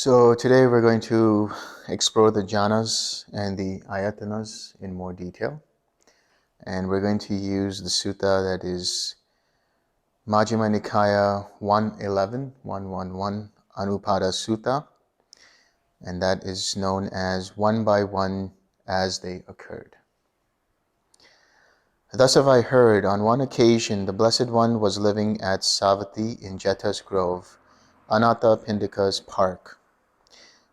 So today we're going to explore the jhanas and the ayatanas in more detail. And we're going to use the sutta that is Majjhima Nikaya 111, Anupada Sutta. And that is known as one by one as they occurred. Thus have I heard, on one occasion the Blessed One was living at Savatthi in Jeta's Grove, Annata Pindika's park.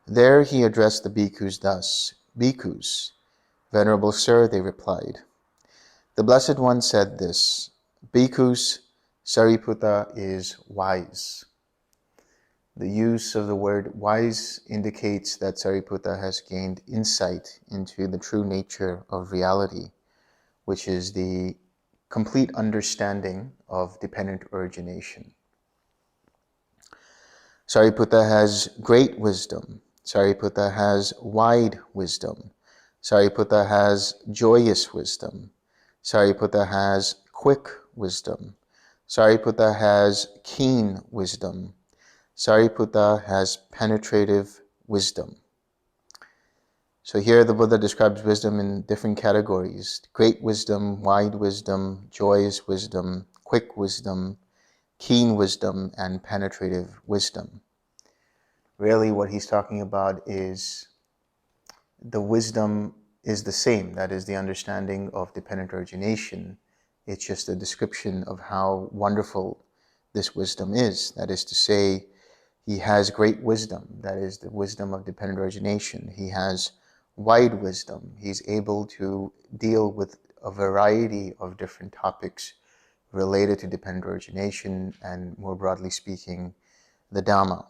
There he addressed the bhikkhus thus, "Bhikkhus, Venerable Sir," they replied. The Blessed One said this, "Bhikkhus, Sāriputta is wise." The use of the word wise indicates that Sāriputta has gained insight into the true nature of reality, which is the complete understanding of dependent origination. Sāriputta has great wisdom. Sāriputta has wide wisdom. Sāriputta has joyous wisdom. Sāriputta has quick wisdom. Sāriputta has keen wisdom. Sāriputta has penetrative wisdom. So here the Buddha describes wisdom in different categories: great wisdom, wide wisdom, joyous wisdom, quick wisdom, keen wisdom, and penetrative wisdom. Really what he's talking about is the wisdom is the same. That is the understanding of dependent origination. It's just a description of how wonderful this wisdom is. That is to say, he has great wisdom. That is the wisdom of dependent origination. He has wide wisdom. He's able to deal with a variety of different topics related to dependent origination and, more broadly speaking, the Dhamma.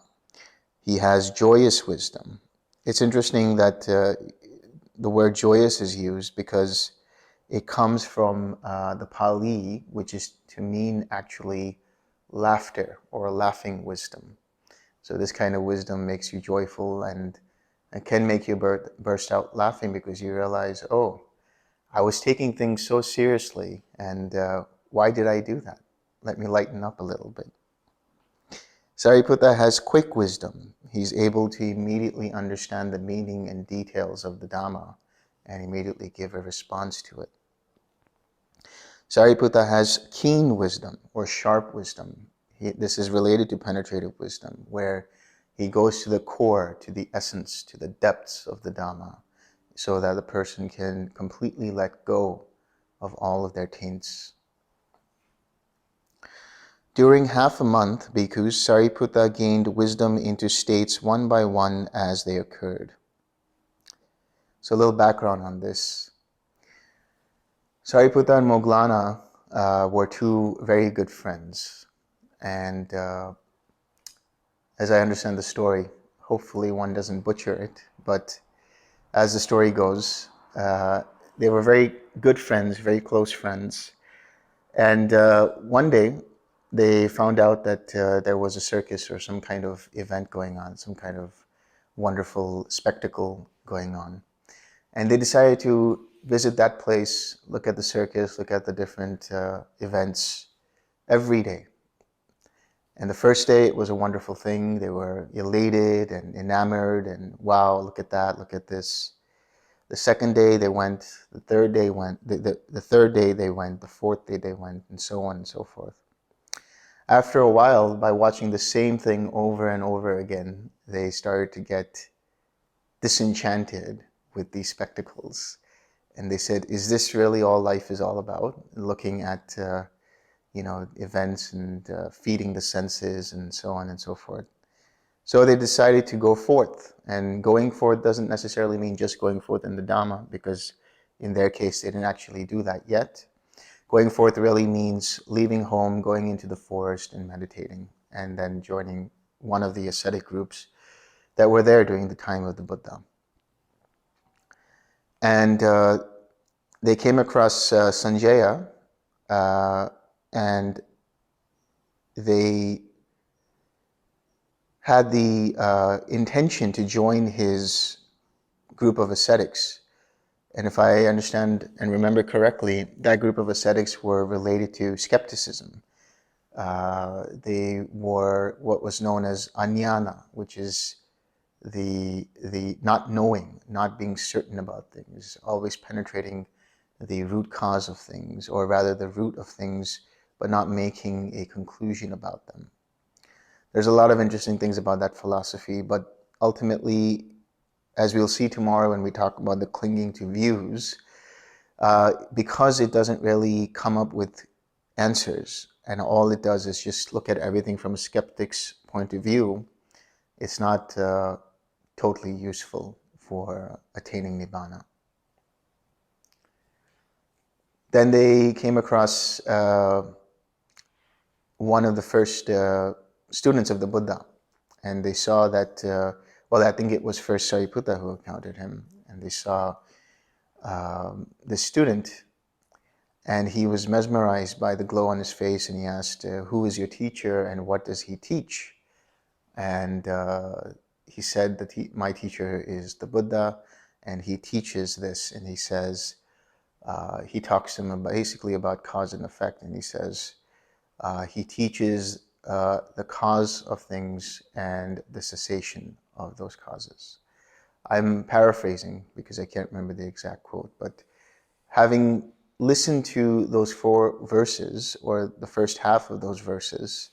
He has joyous wisdom. It's interesting that the word joyous is used because it comes from the Pali, which is to mean actually laughter or laughing wisdom. So this kind of wisdom makes you joyful and can make you burst out laughing because you realize, oh, I was taking things so seriously, and why did I do that? Let me lighten up a little bit. Sāriputta has quick wisdom. He's able to immediately understand the meaning and details of the Dhamma and immediately give a response to it. Sāriputta has keen wisdom or sharp wisdom. This is related to penetrative wisdom, where he goes to the core, to the essence, to the depths of the Dhamma, so that the person can completely let go of all of their taints. During half a month, bhikkhus, Sāriputta gained wisdom into states one by one as they occurred. So a little background on this. Sāriputta and Moggallana were two very good friends. And as I understand the story, hopefully one doesn't butcher it, but as the story goes, they were very good friends, very close friends. And one day, they found out that there was a circus or some kind of event going on, some kind of wonderful spectacle going on. And they decided to visit that place, look at the circus, look at the different events every day. And the first day, it was a wonderful thing. They were elated and enamored and, wow, look at that, look at this. The second day they went, the third day went, the third day they went, the fourth day they went, and so on and so forth. After a while, by watching the same thing over and over again, they started to get disenchanted with these spectacles. And they said, is this really all life is all about? Looking at, events and feeding the senses and so on and so forth. So they decided to go forth. And going forth doesn't necessarily mean just going forth in the Dhamma, because in their case, they didn't actually do that yet. Going forth really means leaving home, going into the forest and meditating, and then joining one of the ascetic groups that were there during the time of the Buddha. And they came across Sanjaya, and they had the intention to join his group of ascetics. And if I understand and remember correctly, that group of ascetics were related to skepticism. They were what was known as ajnana, which is the not knowing, not being certain about things, always penetrating the root cause of things, or rather the root of things, but not making a conclusion about them. There's a lot of interesting things about that philosophy, but ultimately, as we'll see tomorrow when we talk about the clinging to views, because it doesn't really come up with answers, and all it does is just look at everything from a skeptic's point of view, it's not totally useful for attaining Nibbana. Then they came across one of the first students of the Buddha, and they saw that, well, I think it was first Sāriputta who encountered him, and they saw this student, and he was mesmerized by the glow on his face, and he asked, who is your teacher and what does he teach? And he said that my teacher is the Buddha, and he teaches this, and he says, he talks to him basically about cause and effect, and he says, he teaches the cause of things and the cessation of those causes. I'm paraphrasing because I can't remember the exact quote, but having listened to those 4 verses, or the first half of those verses,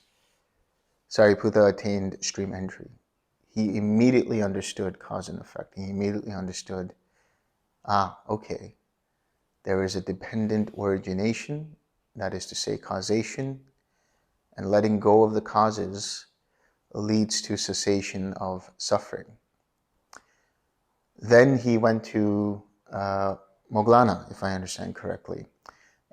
Sāriputta attained stream entry. He immediately understood cause and effect. He immediately understood, okay, there is a dependent origination, that is to say causation, and letting go of the causes leads to cessation of suffering. Then he went to Moggallana, if I understand correctly.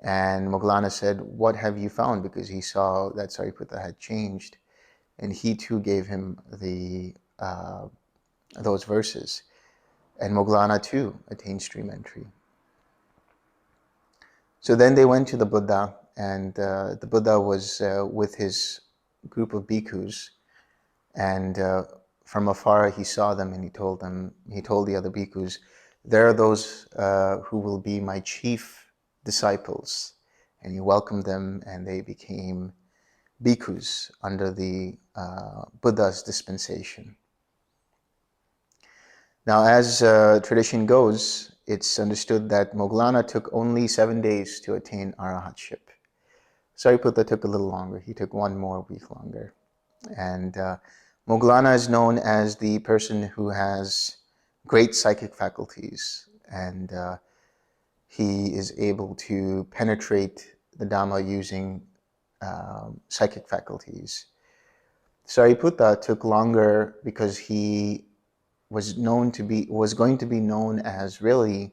And Moggallana said, what have you found? Because he saw that Sāriputta had changed. And he too gave him those verses. And Moggallana too attained stream entry. So then they went to the Buddha, and the Buddha was with his group of bhikkhus, and from afar he saw them, and he told the other bhikkhus, there are those who will be my chief disciples. And he welcomed them, and they became bhikkhus under the Buddha's dispensation. Now, as tradition goes, it's understood that Moggallana took only 7 days to attain arahantship. Sāriputta took a little longer. He took 1 more week longer. And Moggallana is known as the person who has great psychic faculties, and he is able to penetrate the Dhamma using psychic faculties. Sāriputta took longer because he was going to be known as really,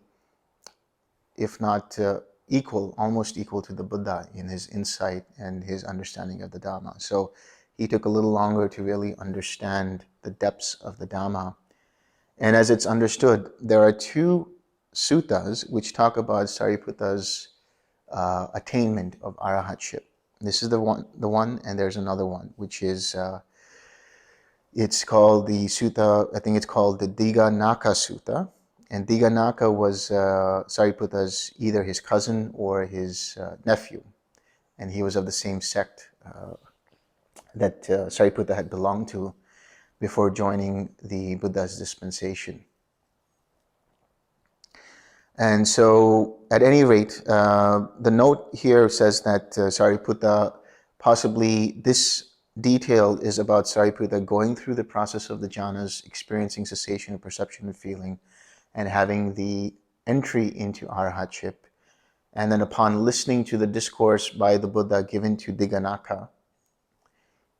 if not almost equal to the Buddha in his insight and his understanding of the Dhamma. So he took a little longer to really understand the depths of the Dhamma. And as it's understood, there are 2 suttas which talk about Sāriputta's attainment of arahantship. This is the one, and there's another one, which is it's called the sutta. I think it's called the Dighanaka Sutta. And Dighanaka was Sāriputta's either his cousin or his nephew, and he was of the same sect that Sāriputta had belonged to before joining the Buddha's dispensation. And so, at any rate, the note here says that Sāriputta, possibly this detail is about Sāriputta going through the process of the jhanas, experiencing cessation of perception and feeling, and having the entry into arahantship. And then upon listening to the discourse by the Buddha given to Dighanaka,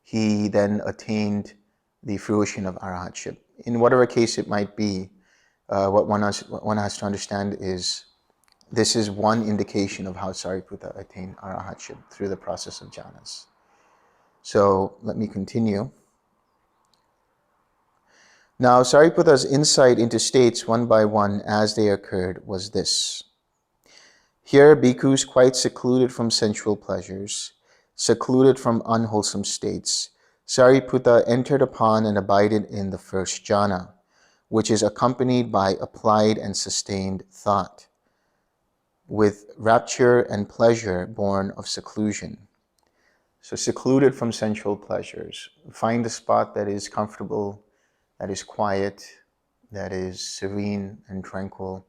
he then attained the fruition of arahantship. In whatever case it might be, what one has to understand is this is one indication of how Sāriputta attained arahantship through the process of jhanas. So let me continue. Now, Sāriputta's insight into states one by one as they occurred was this. Here, bhikkhus quite secluded from sensual pleasures, secluded from unwholesome states, Sāriputta entered upon and abided in the first jhana, which is accompanied by applied and sustained thought, with rapture and pleasure born of seclusion. So secluded from sensual pleasures. Find a spot that is comfortable, that is quiet, that is serene and tranquil.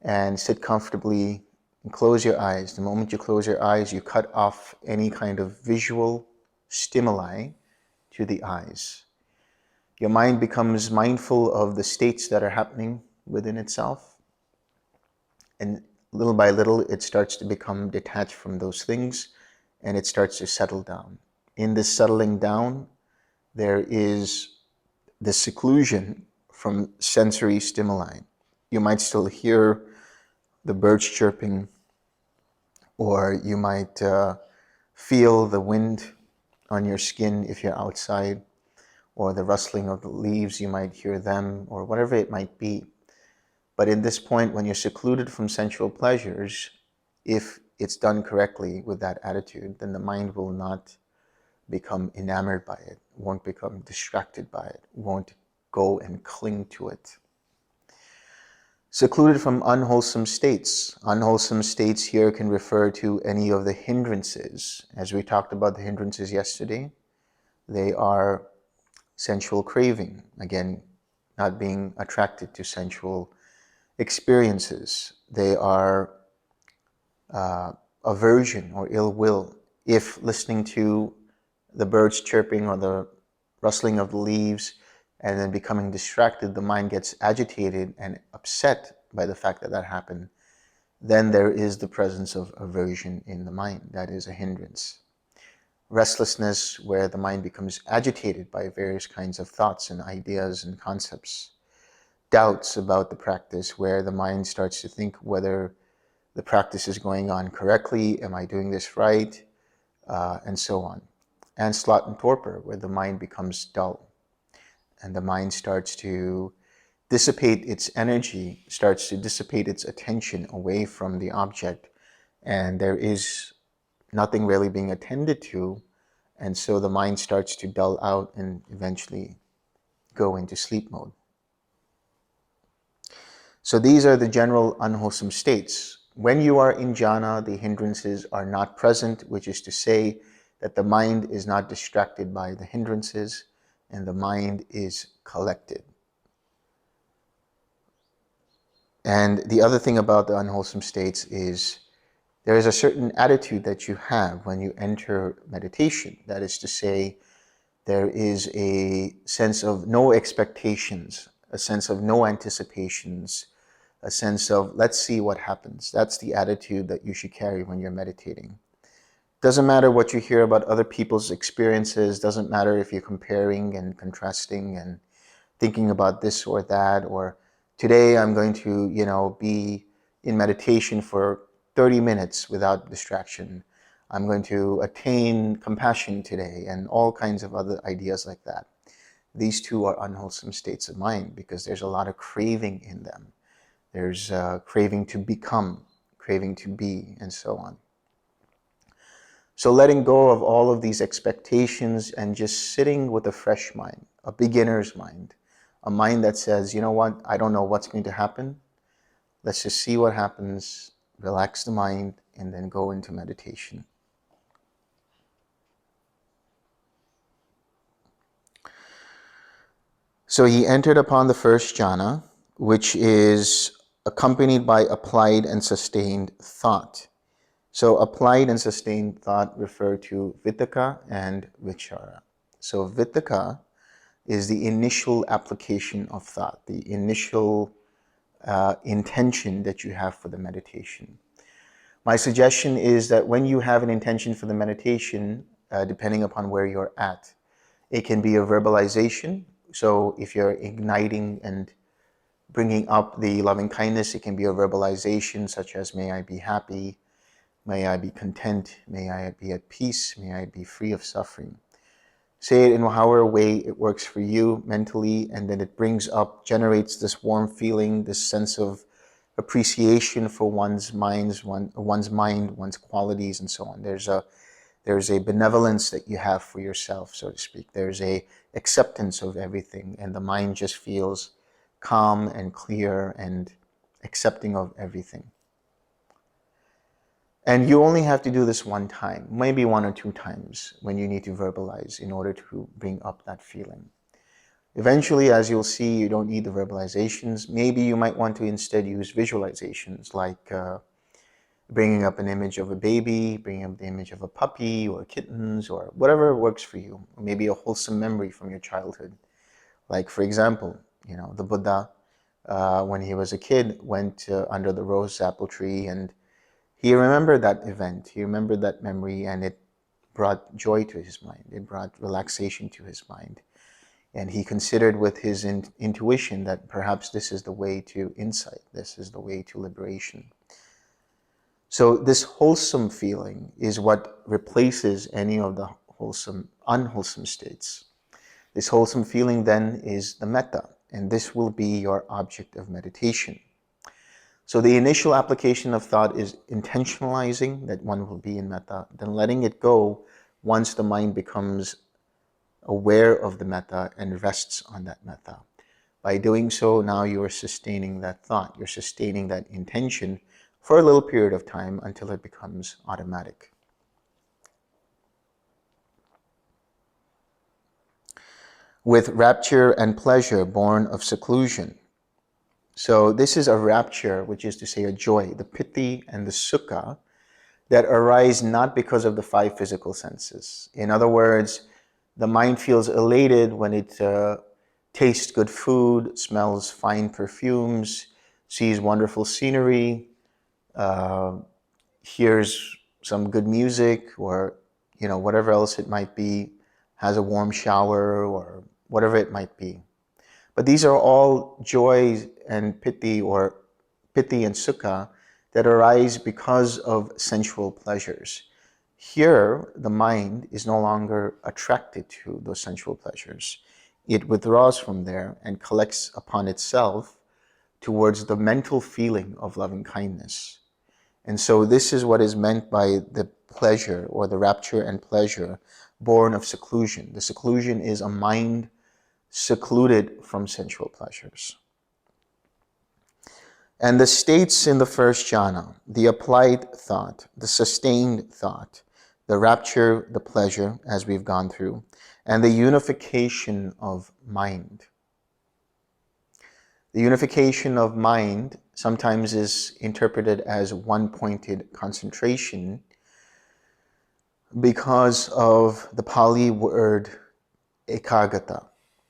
And sit comfortably and close your eyes. The moment you close your eyes, you cut off any kind of visual stimuli to the eyes. Your mind becomes mindful of the states that are happening within itself. And little by little, it starts to become detached from those things, and it starts to settle down. In this settling down, there is the seclusion from sensory stimuli. You might still hear the birds chirping, or you might feel the wind on your skin if you're outside, or the rustling of the leaves, you might hear them, or whatever it might be. But in this point, when you're secluded from sensual pleasures, if it's done correctly with that attitude, then the mind will not become enamored by it, won't become distracted by it, won't go and cling to it. Secluded from unwholesome states. Unwholesome states here can refer to any of the hindrances. As we talked about the hindrances yesterday, they are sensual craving, again, not being attracted to sensual experiences. They are aversion or ill will. If listening to the birds chirping or the rustling of the leaves and then becoming distracted, the mind gets agitated and upset by the fact that that happened, then there is the presence of aversion in the mind. That is a hindrance. Restlessness, where the mind becomes agitated by various kinds of thoughts and ideas and concepts. Doubts about the practice, where the mind starts to think whether the practice is going on correctly, am I doing this right, and so on. And sloth and torpor, where the mind becomes dull and the mind starts to dissipate its energy, starts to dissipate its attention away from the object, and there is nothing really being attended to, and so the mind starts to dull out and eventually go into sleep mode. So these are the general unwholesome states. When you are in jhana, the hindrances are not present, which is to say that the mind is not distracted by the hindrances and the mind is collected. And the other thing about the unwholesome states is there is a certain attitude that you have when you enter meditation. That is to say, there is a sense of no expectations, a sense of no anticipations, a sense of let's see what happens. That's the attitude that you should carry when you're meditating. Doesn't matter what you hear about other people's experiences, doesn't matter if you're comparing and contrasting and thinking about this or that, or today I'm going to, be in meditation for 30 minutes without distraction. I'm going to attain compassion today, and all kinds of other ideas like that. These two are unwholesome states of mind because there's a lot of craving in them. There's craving to become, craving to be, and so on. So letting go of all of these expectations and just sitting with a fresh mind, a beginner's mind, a mind that says, you know what, I don't know what's going to happen. Let's just see what happens, relax the mind, and then go into meditation. So he entered upon the first jhana, which is accompanied by applied and sustained thought. So applied and sustained thought refer to vitakka and vichara. So vitakka is the initial application of thought, the initial intention that you have for the meditation. My suggestion is that when you have an intention for the meditation, depending upon where you're at, it can be a verbalization. So if you're igniting and bringing up the loving kindness, it can be a verbalization such as, may I be happy, may I be content, may I be at peace, may I be free of suffering. Say it in however way it works for you mentally, and then it brings up, generates this warm feeling, this sense of appreciation for one's mind, one's qualities, and so on. There's a benevolence that you have for yourself, so to speak. There's a acceptance of everything, and the mind just feels calm and clear and accepting of everything. And you only have to do this one time, maybe one or two times when you need to verbalize in order to bring up that feeling. Eventually, as you'll see, you don't need the verbalizations. Maybe you might want to instead use visualizations, like bringing up an image of a baby, bringing up the image of a puppy or kittens or whatever works for you. Or maybe a wholesome memory from your childhood. Like, for example, the Buddha, when he was a kid, went under the rose apple tree, and he remembered that event. He remembered that memory, and it brought joy to his mind. It brought relaxation to his mind. And he considered with his intuition that perhaps this is the way to insight. This is the way to liberation. So this wholesome feeling is what replaces any of the unwholesome states. This wholesome feeling then is the metta, and this will be your object of meditation. So the initial application of thought is intentionalizing that one will be in metta, then letting it go once the mind becomes aware of the metta and rests on that metta. By doing so, now you are sustaining that thought, you're sustaining that intention for a little period of time until it becomes automatic. With rapture and pleasure born of seclusion. So this is a rapture, which is to say a joy, the piti and the sukha, that arise not because of the five physical senses. In other words, the mind feels elated when it tastes good food, smells fine perfumes, sees wonderful scenery, hears some good music, or whatever else it might be, has a warm shower, or whatever it might be. But these are all joys and piti and sukha that arise because of sensual pleasures. Here, the mind is no longer attracted to those sensual pleasures. It withdraws from there and collects upon itself towards the mental feeling of loving kindness. And so this is what is meant by the pleasure, or the rapture and pleasure born of seclusion. The seclusion is a mind secluded from sensual pleasures. And the states in the first jhana, the applied thought, the sustained thought, the rapture, the pleasure, as we've gone through, and the unification of mind. The unification of mind sometimes is interpreted as one-pointed concentration because of the Pali word ekagata.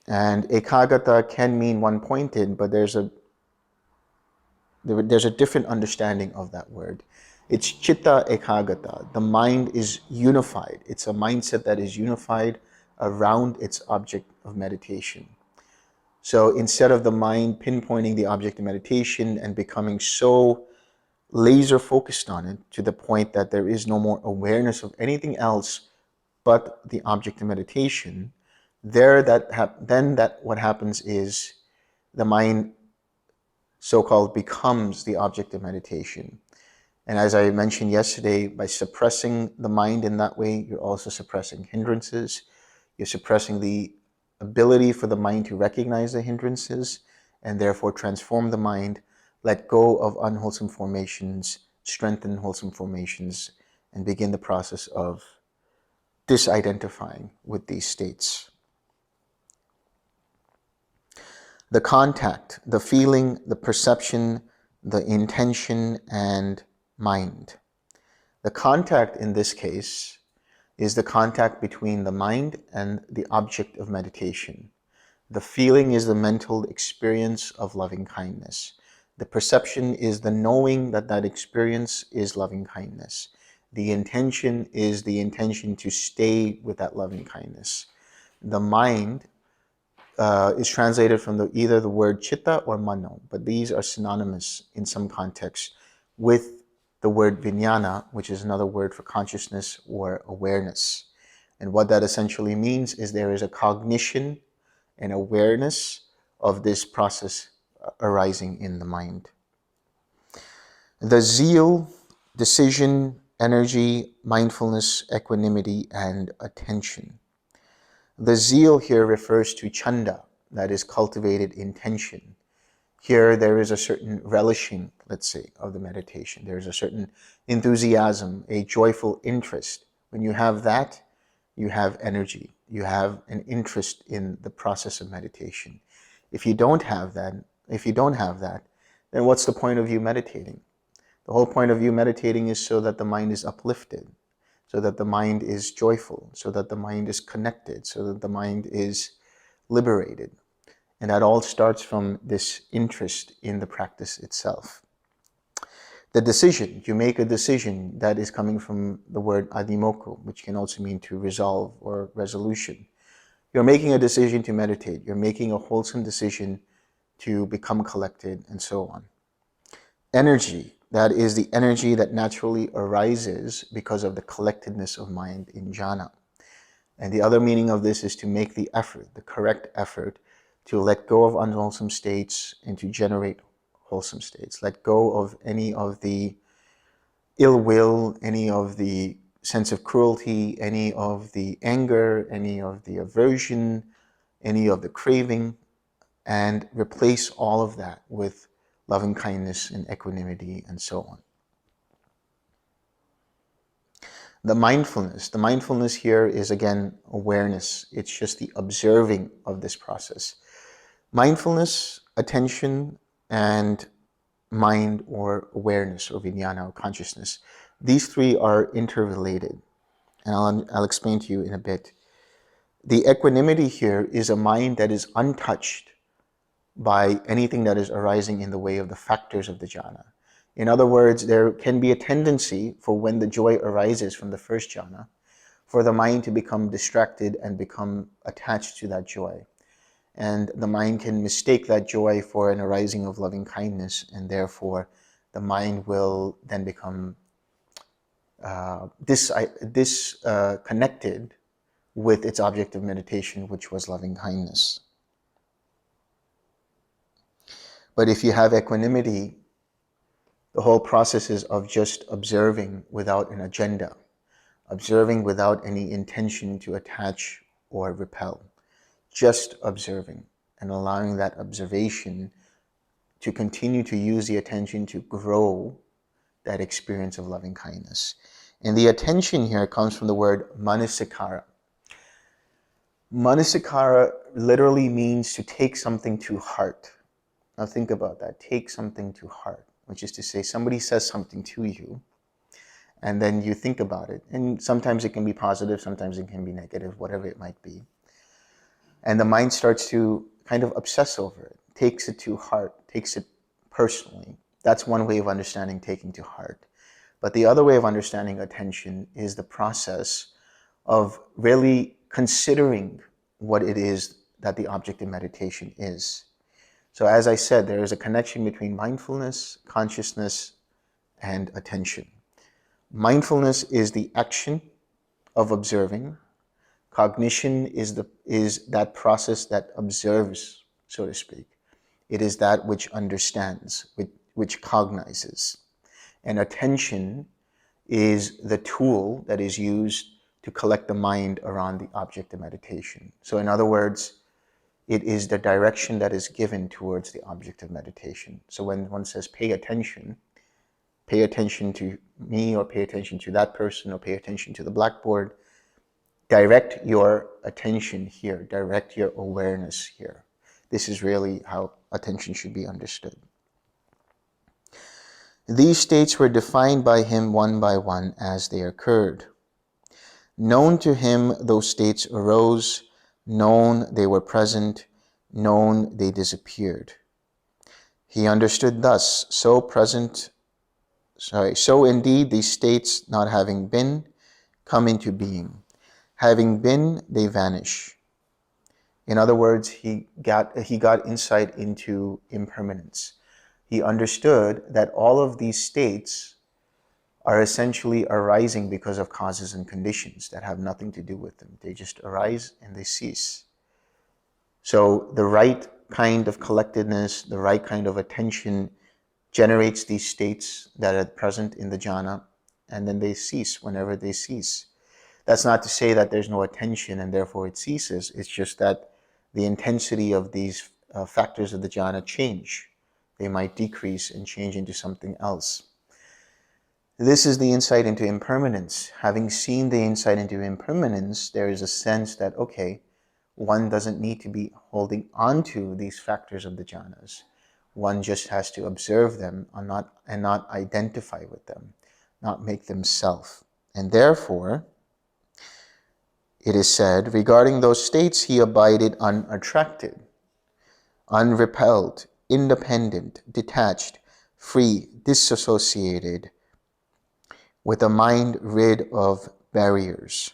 And ekagata can mean one-pointed, but there's a different understanding of that word. It's chitta ekagata. The mind is unified. It's a mindset that is unified around its object of meditation. So instead of the mind pinpointing the object of meditation and becoming so laser focused on it to the point that there is no more awareness of anything else but the object of meditation, what happens is the mind so-called becomes the object of meditation. And as I mentioned yesterday, by suppressing the mind in that way, you're also suppressing hindrances. You're suppressing the ability for the mind to recognize the hindrances and therefore transform the mind, let go of unwholesome formations, strengthen wholesome formations, and begin the process of disidentifying with these states. The contact, the feeling, the perception, the intention, and mind. The contact in this case is the contact between the mind and the object of meditation. The feeling is the mental experience of loving kindness. The perception is the knowing that that experience is loving kindness. The intention is the intention to stay with that loving kindness. The mind is translated from either the word chitta or mano, but these are synonymous in some contexts with the word vijnana, which is another word for consciousness or awareness. And what that essentially means is there is a cognition and awareness of this process arising in the mind. The zeal, decision, energy, mindfulness, equanimity, and attention. The zeal here refers to chanda, that is cultivated intention. Here there is a certain relishing, let's say, of the meditation. There is a certain enthusiasm, a joyful interest. When you have that, you have energy, you have an interest in the process of meditation. If you don't have that, then what's the point of you meditating? The whole point of you meditating is so that the mind is uplifted, so that the mind is joyful, so that the mind is connected, so that the mind is liberated. And that all starts from this interest in the practice itself. The decision, you make a decision that is coming from the word adhimokkha, which can also mean to resolve or resolution. You're making a decision to meditate. You're making a wholesome decision to become collected, and so on. Energy, that is the energy that naturally arises because of the collectedness of mind in jhana. And the other meaning of this is to make the effort, the correct effort, to let go of unwholesome states and to generate wholesome states. Let go of any of the ill will, any of the sense of cruelty, any of the anger, any of the aversion, any of the craving, and replace all of that with loving kindness and equanimity and so on. The mindfulness here is again awareness. It's just the observing of this process. Mindfulness, attention, and mind or awareness or vijnana or consciousness. These three are interrelated, and I'll explain to you in a bit. The equanimity here is a mind that is untouched by anything that is arising in the way of the factors of the jhana. In other words, there can be a tendency for when the joy arises from the first jhana, for the mind to become distracted and become attached to that joy. And the mind can mistake that joy for an arising of loving kindness, and therefore the mind will then become disconnected with its object of meditation, which was loving kindness. But if you have equanimity, the whole process is of just observing without an agenda, observing without any intention to attach or repel. Just observing and allowing that observation to continue to use the attention to grow that experience of loving kindness. And the attention here comes from the word manasikara. Manasikara literally means to take something to heart. Now think about that, take something to heart, which is to say somebody says something to you and then you think about it. And sometimes it can be positive, sometimes it can be negative, whatever it might be. And the mind starts to kind of obsess over it, takes it to heart, takes it personally. That's one way of understanding taking to heart. But the other way of understanding attention is the process of really considering what it is that the object of meditation is. So as I said, there is a connection between mindfulness, consciousness, and attention. Mindfulness is the action of observing. Cognition is that process that observes, so to speak. It is that which understands, which cognizes. And attention is the tool that is used to collect the mind around the object of meditation. So in other words, it is the direction that is given towards the object of meditation. So when one says pay attention to me, or pay attention to that person, or pay attention to the blackboard, direct your attention here, direct your awareness here. This is really how attention should be understood. These states were defined by him one by one as they occurred. Known to him, those states arose. Known, they were present. Known, they disappeared. He understood thus, so indeed these states, not having been, come into being. Having been, they vanish. In other words, he got insight into impermanence. He understood that all of these states are essentially arising because of causes and conditions that have nothing to do with them. They just arise and they cease. So the right kind of collectedness, the right kind of attention generates these states that are present in the jhana, and then they cease whenever they cease. That's not to say that there's no attention and therefore it ceases. It's just that the intensity of these factors of the jhana change. They might decrease and change into something else. This is the insight into impermanence. Having seen the insight into impermanence, there is a sense that, okay, one doesn't need to be holding on to these factors of the jhanas. One just has to observe them and not identify with them, not make them self. And therefore, it is said, regarding those states, he abided unattracted, unrepelled, independent, detached, free, disassociated, with a mind rid of barriers.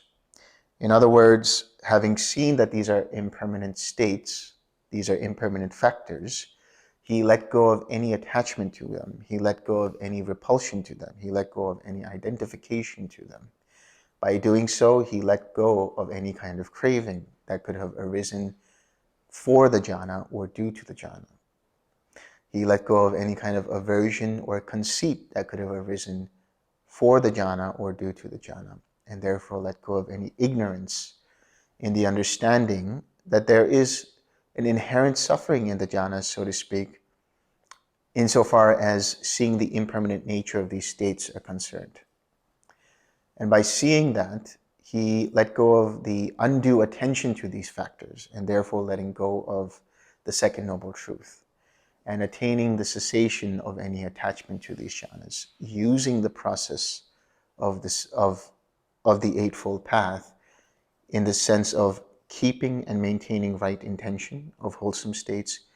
In other words, having seen that these are impermanent states, these are impermanent factors, he let go of any attachment to them. He let go of any repulsion to them. He let go of any identification to them. By doing so, he let go of any kind of craving that could have arisen for the jhana or due to the jhana. He let go of any kind of aversion or conceit that could have arisen for the jhana or due to the jhana, and therefore let go of any ignorance in the understanding that there is an inherent suffering in the jhanas, so to speak, insofar as seeing the impermanent nature of these states are concerned. And by seeing that, he let go of the undue attention to these factors, and therefore letting go of the second noble truth, and attaining the cessation of any attachment to these jhanas, using the process of the Eightfold Path in the sense of keeping and maintaining right intention of wholesome states,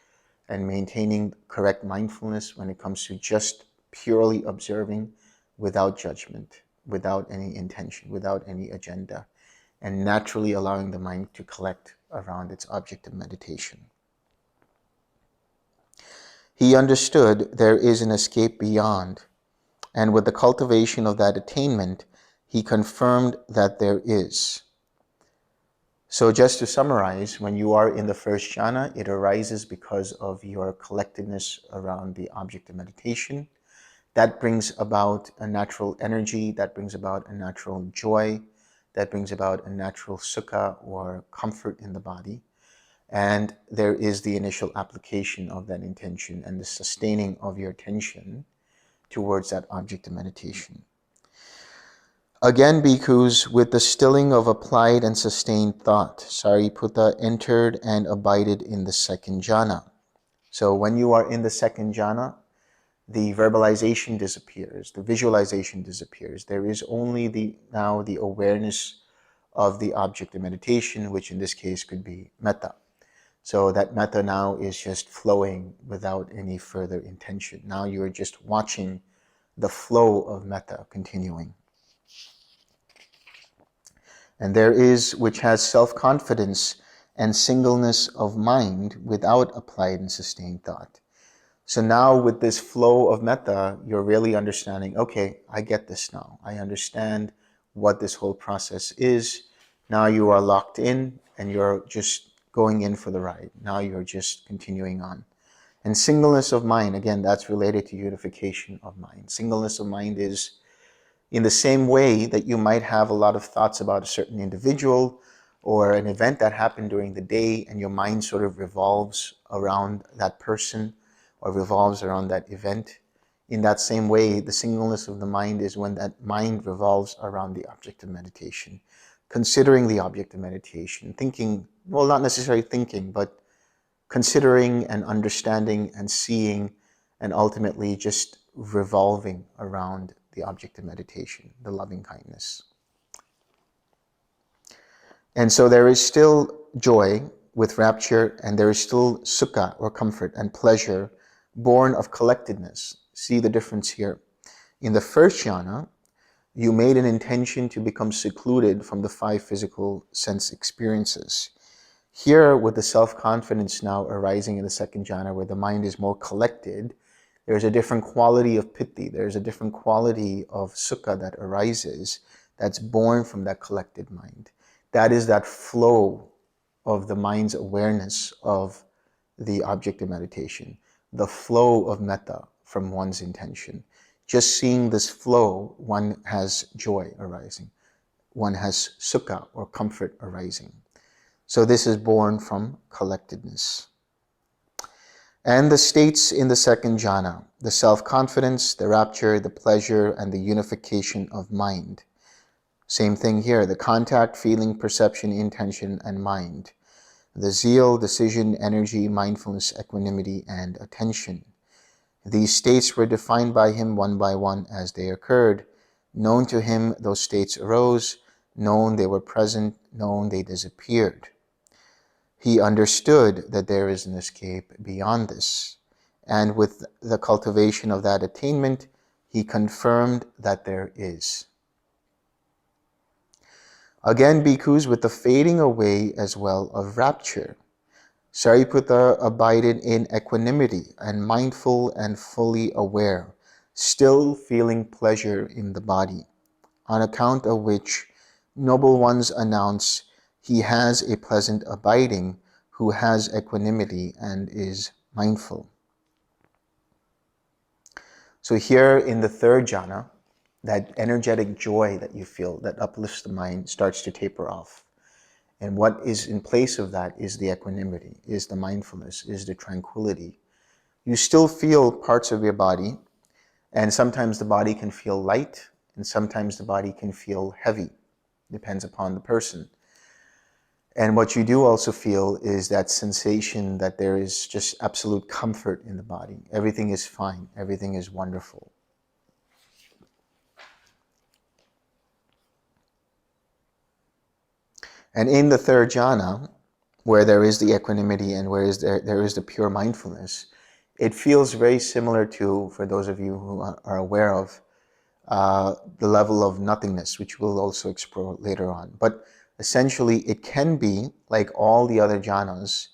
and maintaining correct mindfulness when it comes to just purely observing without judgment, without any intention, without any agenda, and naturally allowing the mind to collect around its object of meditation. He understood there is an escape beyond, and with the cultivation of that attainment, he confirmed that there is. So just to summarize, when you are in the first jhana, it arises because of your collectedness around the object of meditation. That brings about a natural energy, that brings about a natural joy, that brings about a natural sukha or comfort in the body. And there is the initial application of that intention and the sustaining of your attention towards that object of meditation. Again, bhikkhus, with the stilling of applied and sustained thought, Sāriputta entered and abided in the second jhana. So when you are in the second jhana, the verbalization disappears, the visualization disappears. There is only now the awareness of the object of meditation, which in this case could be metta. So that metta now is just flowing without any further intention. Now you are just watching the flow of metta continuing. And there is which has self-confidence and singleness of mind without applied and sustained thought. So now with this flow of metta, you're really understanding, okay, I get this now. I understand what this whole process is. Now you are locked in and you're just going in for the ride. Now you're just continuing on. And singleness of mind, again, that's related to unification of mind. Singleness of mind is in the same way that you might have a lot of thoughts about a certain individual or an event that happened during the day, and your mind sort of revolves around that person or revolves around that event. In that same way, the singleness of the mind is when that mind revolves around the object of meditation, considering the object of meditation, thinking, well, not necessarily thinking, but considering and understanding and seeing, and ultimately just revolving around the object of meditation, the loving kindness. And so there is still joy with rapture, and there is still sukha or comfort and pleasure born of collectedness. See the difference here. In the first jhana, you made an intention to become secluded from the 5 physical sense experiences. Here, with the self-confidence now arising in the second jhana, where the mind is more collected, there's a different quality of piti, there's a different quality of sukha that arises that's born from that collected mind. That is that flow of the mind's awareness of the object of meditation, the flow of metta from one's intention. Just seeing this flow, one has joy arising. One has sukha or comfort arising. So this is born from collectedness. And the states in the second jhana, the self-confidence, the rapture, the pleasure, and the unification of mind. Same thing here, the contact, feeling, perception, intention, and mind. The zeal, decision, energy, mindfulness, equanimity, and attention. These states were defined by him one by one as they occurred. Known to him, those states arose. Known, they were present. Known, they disappeared. He understood that there is an escape beyond this. And with the cultivation of that attainment, he confirmed that there is. Again, bhikkhus, with the fading away as well of rapture, Sāriputta abided in equanimity and mindful and fully aware, still feeling pleasure in the body, on account of which noble ones announce he has a pleasant abiding who has equanimity and is mindful. So here in the third jhana, that energetic joy that you feel that uplifts the mind starts to taper off. And what is in place of that is the equanimity, is the mindfulness, is the tranquility. You still feel parts of your body, and sometimes the body can feel light, and sometimes the body can feel heavy. Depends upon the person. And what you do also feel is that sensation that there is just absolute comfort in the body. Everything is fine. Everything is wonderful. And in the third jhana, where there is the equanimity and where there is the pure mindfulness, it feels very similar to, for those of you who are aware of, the level of nothingness, which we'll also explore later on. But essentially, it can be, like all the other jhanas,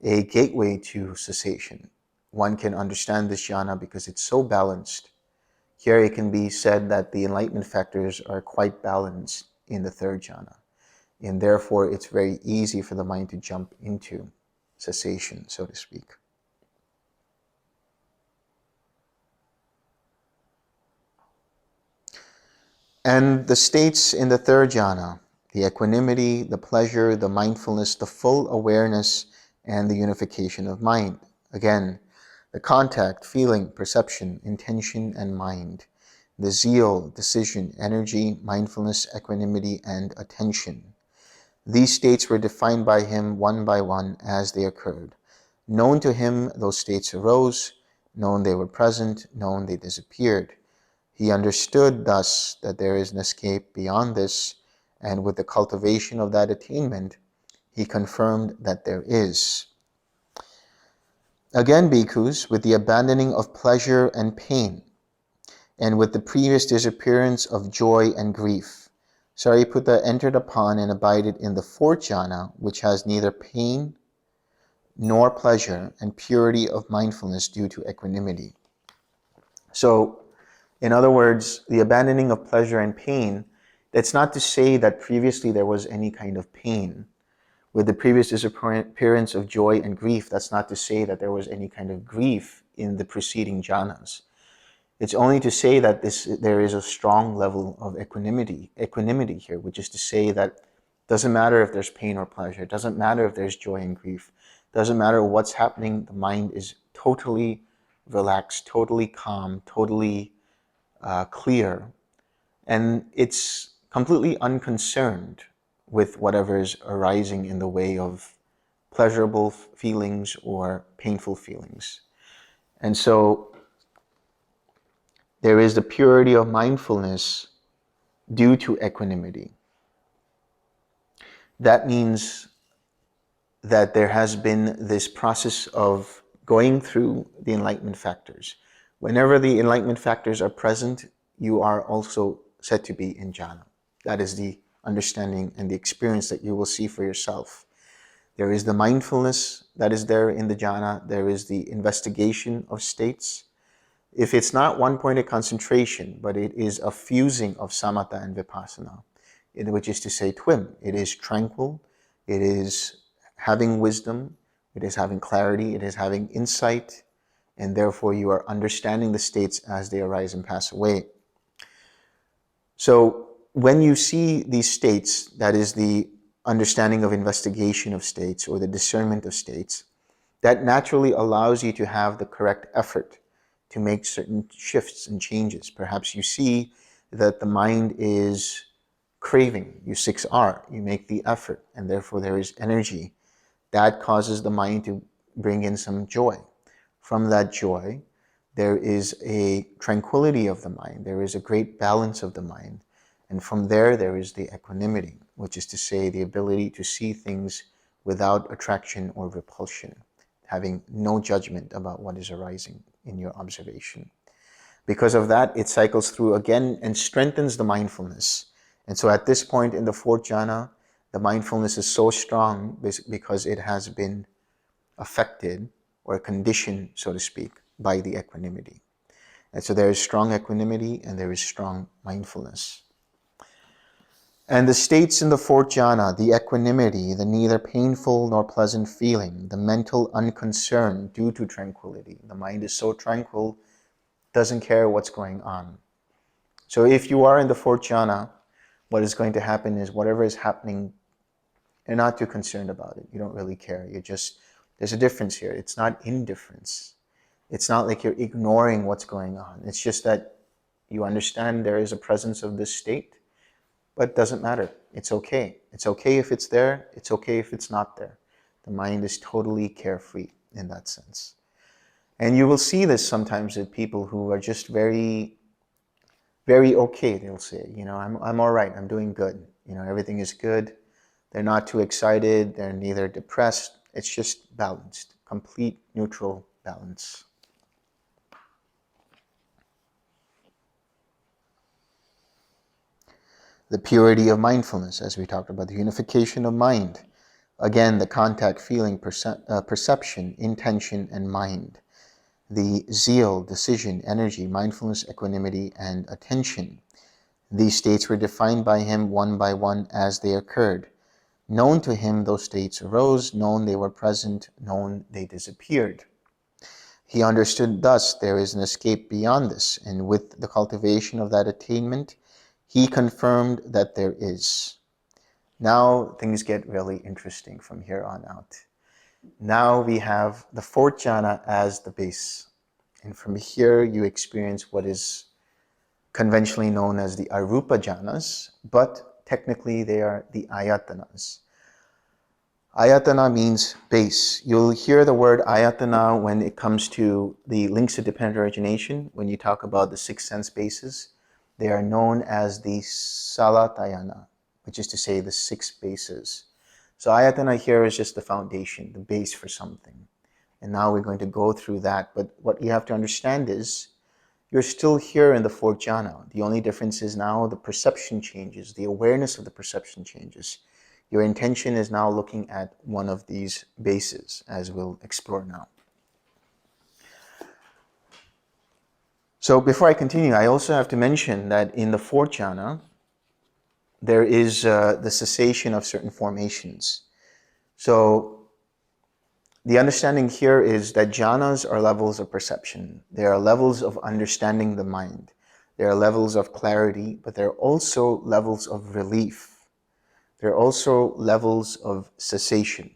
a gateway to cessation. One can understand this jhana because it's so balanced. Here it can be said that the enlightenment factors are quite balanced in the third jhana. And therefore, it's very easy for the mind to jump into cessation, so to speak. And the states in the third jhana, the equanimity, the pleasure, the mindfulness, the full awareness, and the unification of mind. Again, the contact, feeling, perception, intention, and mind. The zeal, decision, energy, mindfulness, equanimity, and attention. These states were defined by him one by one as they occurred. Known to him, those states arose. Known, they were present. Known, they disappeared. He understood thus that there is an escape beyond this, and with the cultivation of that attainment, he confirmed that there is. Again, bhikkhus, with the abandoning of pleasure and pain, and with the previous disappearance of joy and grief, Sāriputta entered upon and abided in the fourth jhana, which has neither pain nor pleasure, and purity of mindfulness due to equanimity. So, in other words, the abandoning of pleasure and pain, that's not to say that previously there was any kind of pain. With the previous disappearance of joy and grief, that's not to say that there was any kind of grief in the preceding jhanas. It's only to say that there is a strong level of equanimity here, which is to say that it doesn't matter if there's pain or pleasure, it doesn't matter if there's joy and grief, it doesn't matter what's happening, the mind is totally relaxed, totally calm, totally clear, and it's completely unconcerned with whatever is arising in the way of pleasurable feelings or painful feelings. And so there is the purity of mindfulness due to equanimity. That means that there has been this process of going through the enlightenment factors. Whenever the enlightenment factors are present, you are also said to be in jhana. That is the understanding and the experience that you will see for yourself. There is the mindfulness that is there in the jhana. There is the investigation of states. If it's not one-pointed concentration, but it is a fusing of samatha and vipassana, which is to say twim. It is tranquil, it is having wisdom, it is having clarity, it is having insight, and therefore you are understanding the states as they arise and pass away. So when you see these states, that is the understanding of investigation of states or the discernment of states, that naturally allows you to have the correct effort to make certain shifts and changes. Perhaps you see that the mind is craving, you 6R, you make the effort, and therefore there is energy. That causes the mind to bring in some joy. From that joy, there is a tranquility of the mind, there is a great balance of the mind, and from there, there is the equanimity, which is to say the ability to see things without attraction or repulsion, having no judgment about what is arising in your observation. Because of that, it cycles through again and strengthens the mindfulness. And so at this point in the fourth jhana, the mindfulness is so strong because it has been affected or conditioned, so to speak, by the equanimity. And so there is strong equanimity and there is strong mindfulness. And the states in the fourth jhana, the equanimity, the neither painful nor pleasant feeling, the mental unconcern due to tranquility. The mind is so tranquil, doesn't care what's going on. So if you are in the fourth jhana, what is going to happen is whatever is happening, you're not too concerned about it. You don't really care. There's a difference here. It's not indifference. It's not like you're ignoring what's going on. It's just that you understand there is a presence of this state, but it doesn't matter. It's okay. It's okay if it's there. It's okay if it's not there. The mind is totally carefree in that sense. And you will see this sometimes with people who are just very, very okay. They'll say, I'm all right. I'm doing good. Everything is good. They're not too excited. They're neither depressed. It's just balanced, complete neutral balance. The purity of mindfulness, as we talked about, the unification of mind. Again, the contact, feeling, perception, intention, and mind. The zeal, decision, energy, mindfulness, equanimity, and attention. These states were defined by him one by one as they occurred. Known to him, those states arose. Known, they were present. Known, they disappeared. He understood thus there is an escape beyond this, and with the cultivation of that attainment, he confirmed that there is. Now things get really interesting from here on out. Now we have the fourth jhana as the base. And from here you experience what is conventionally known as the arupa jhanas, but technically they are the ayatanas. Ayatana means base. You'll hear the word ayatana when it comes to the links to dependent origination. When you talk about the six sense bases, they are known as the salatayana, which is to say the six bases. So ayatana here is just the foundation, the base for something. And now we're going to go through that. But what you have to understand is you're still here in the fourth jhana. The only difference is now the perception changes, the awareness of the perception changes. Your intention is now looking at one of these bases, as we'll explore now. So before I continue, I also have to mention that in the fourth jhana, there is the cessation of certain formations. So the understanding here is that jhanas are levels of perception. They are levels of understanding the mind. There are levels of clarity, but there are also levels of relief. There are also levels of cessation.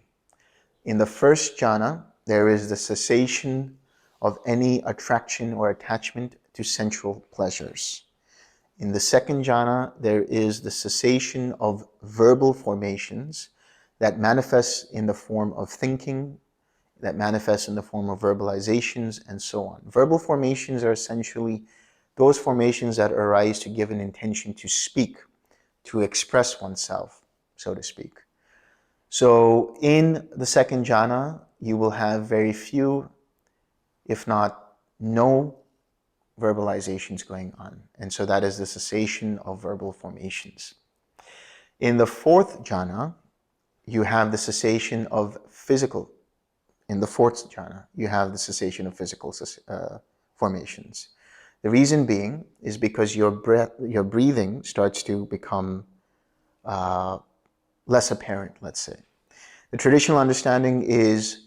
In the first jhana, there is the cessation of any attraction or attachment to sensual pleasures. In the second jhana, there is the cessation of verbal formations that manifest in the form of thinking, that manifest in the form of verbalizations, and so on. Verbal formations are essentially those formations that arise to give an intention to speak, to express oneself, so to speak. So in the second jhana, you will have very few, if not no, verbalizations going on. And so that is the cessation of verbal formations. In the fourth jhana, you have the cessation of physical. In the fourth jhana, you have the cessation of physical formations. The reason being is because your breathing starts to become less apparent, let's say. The traditional understanding is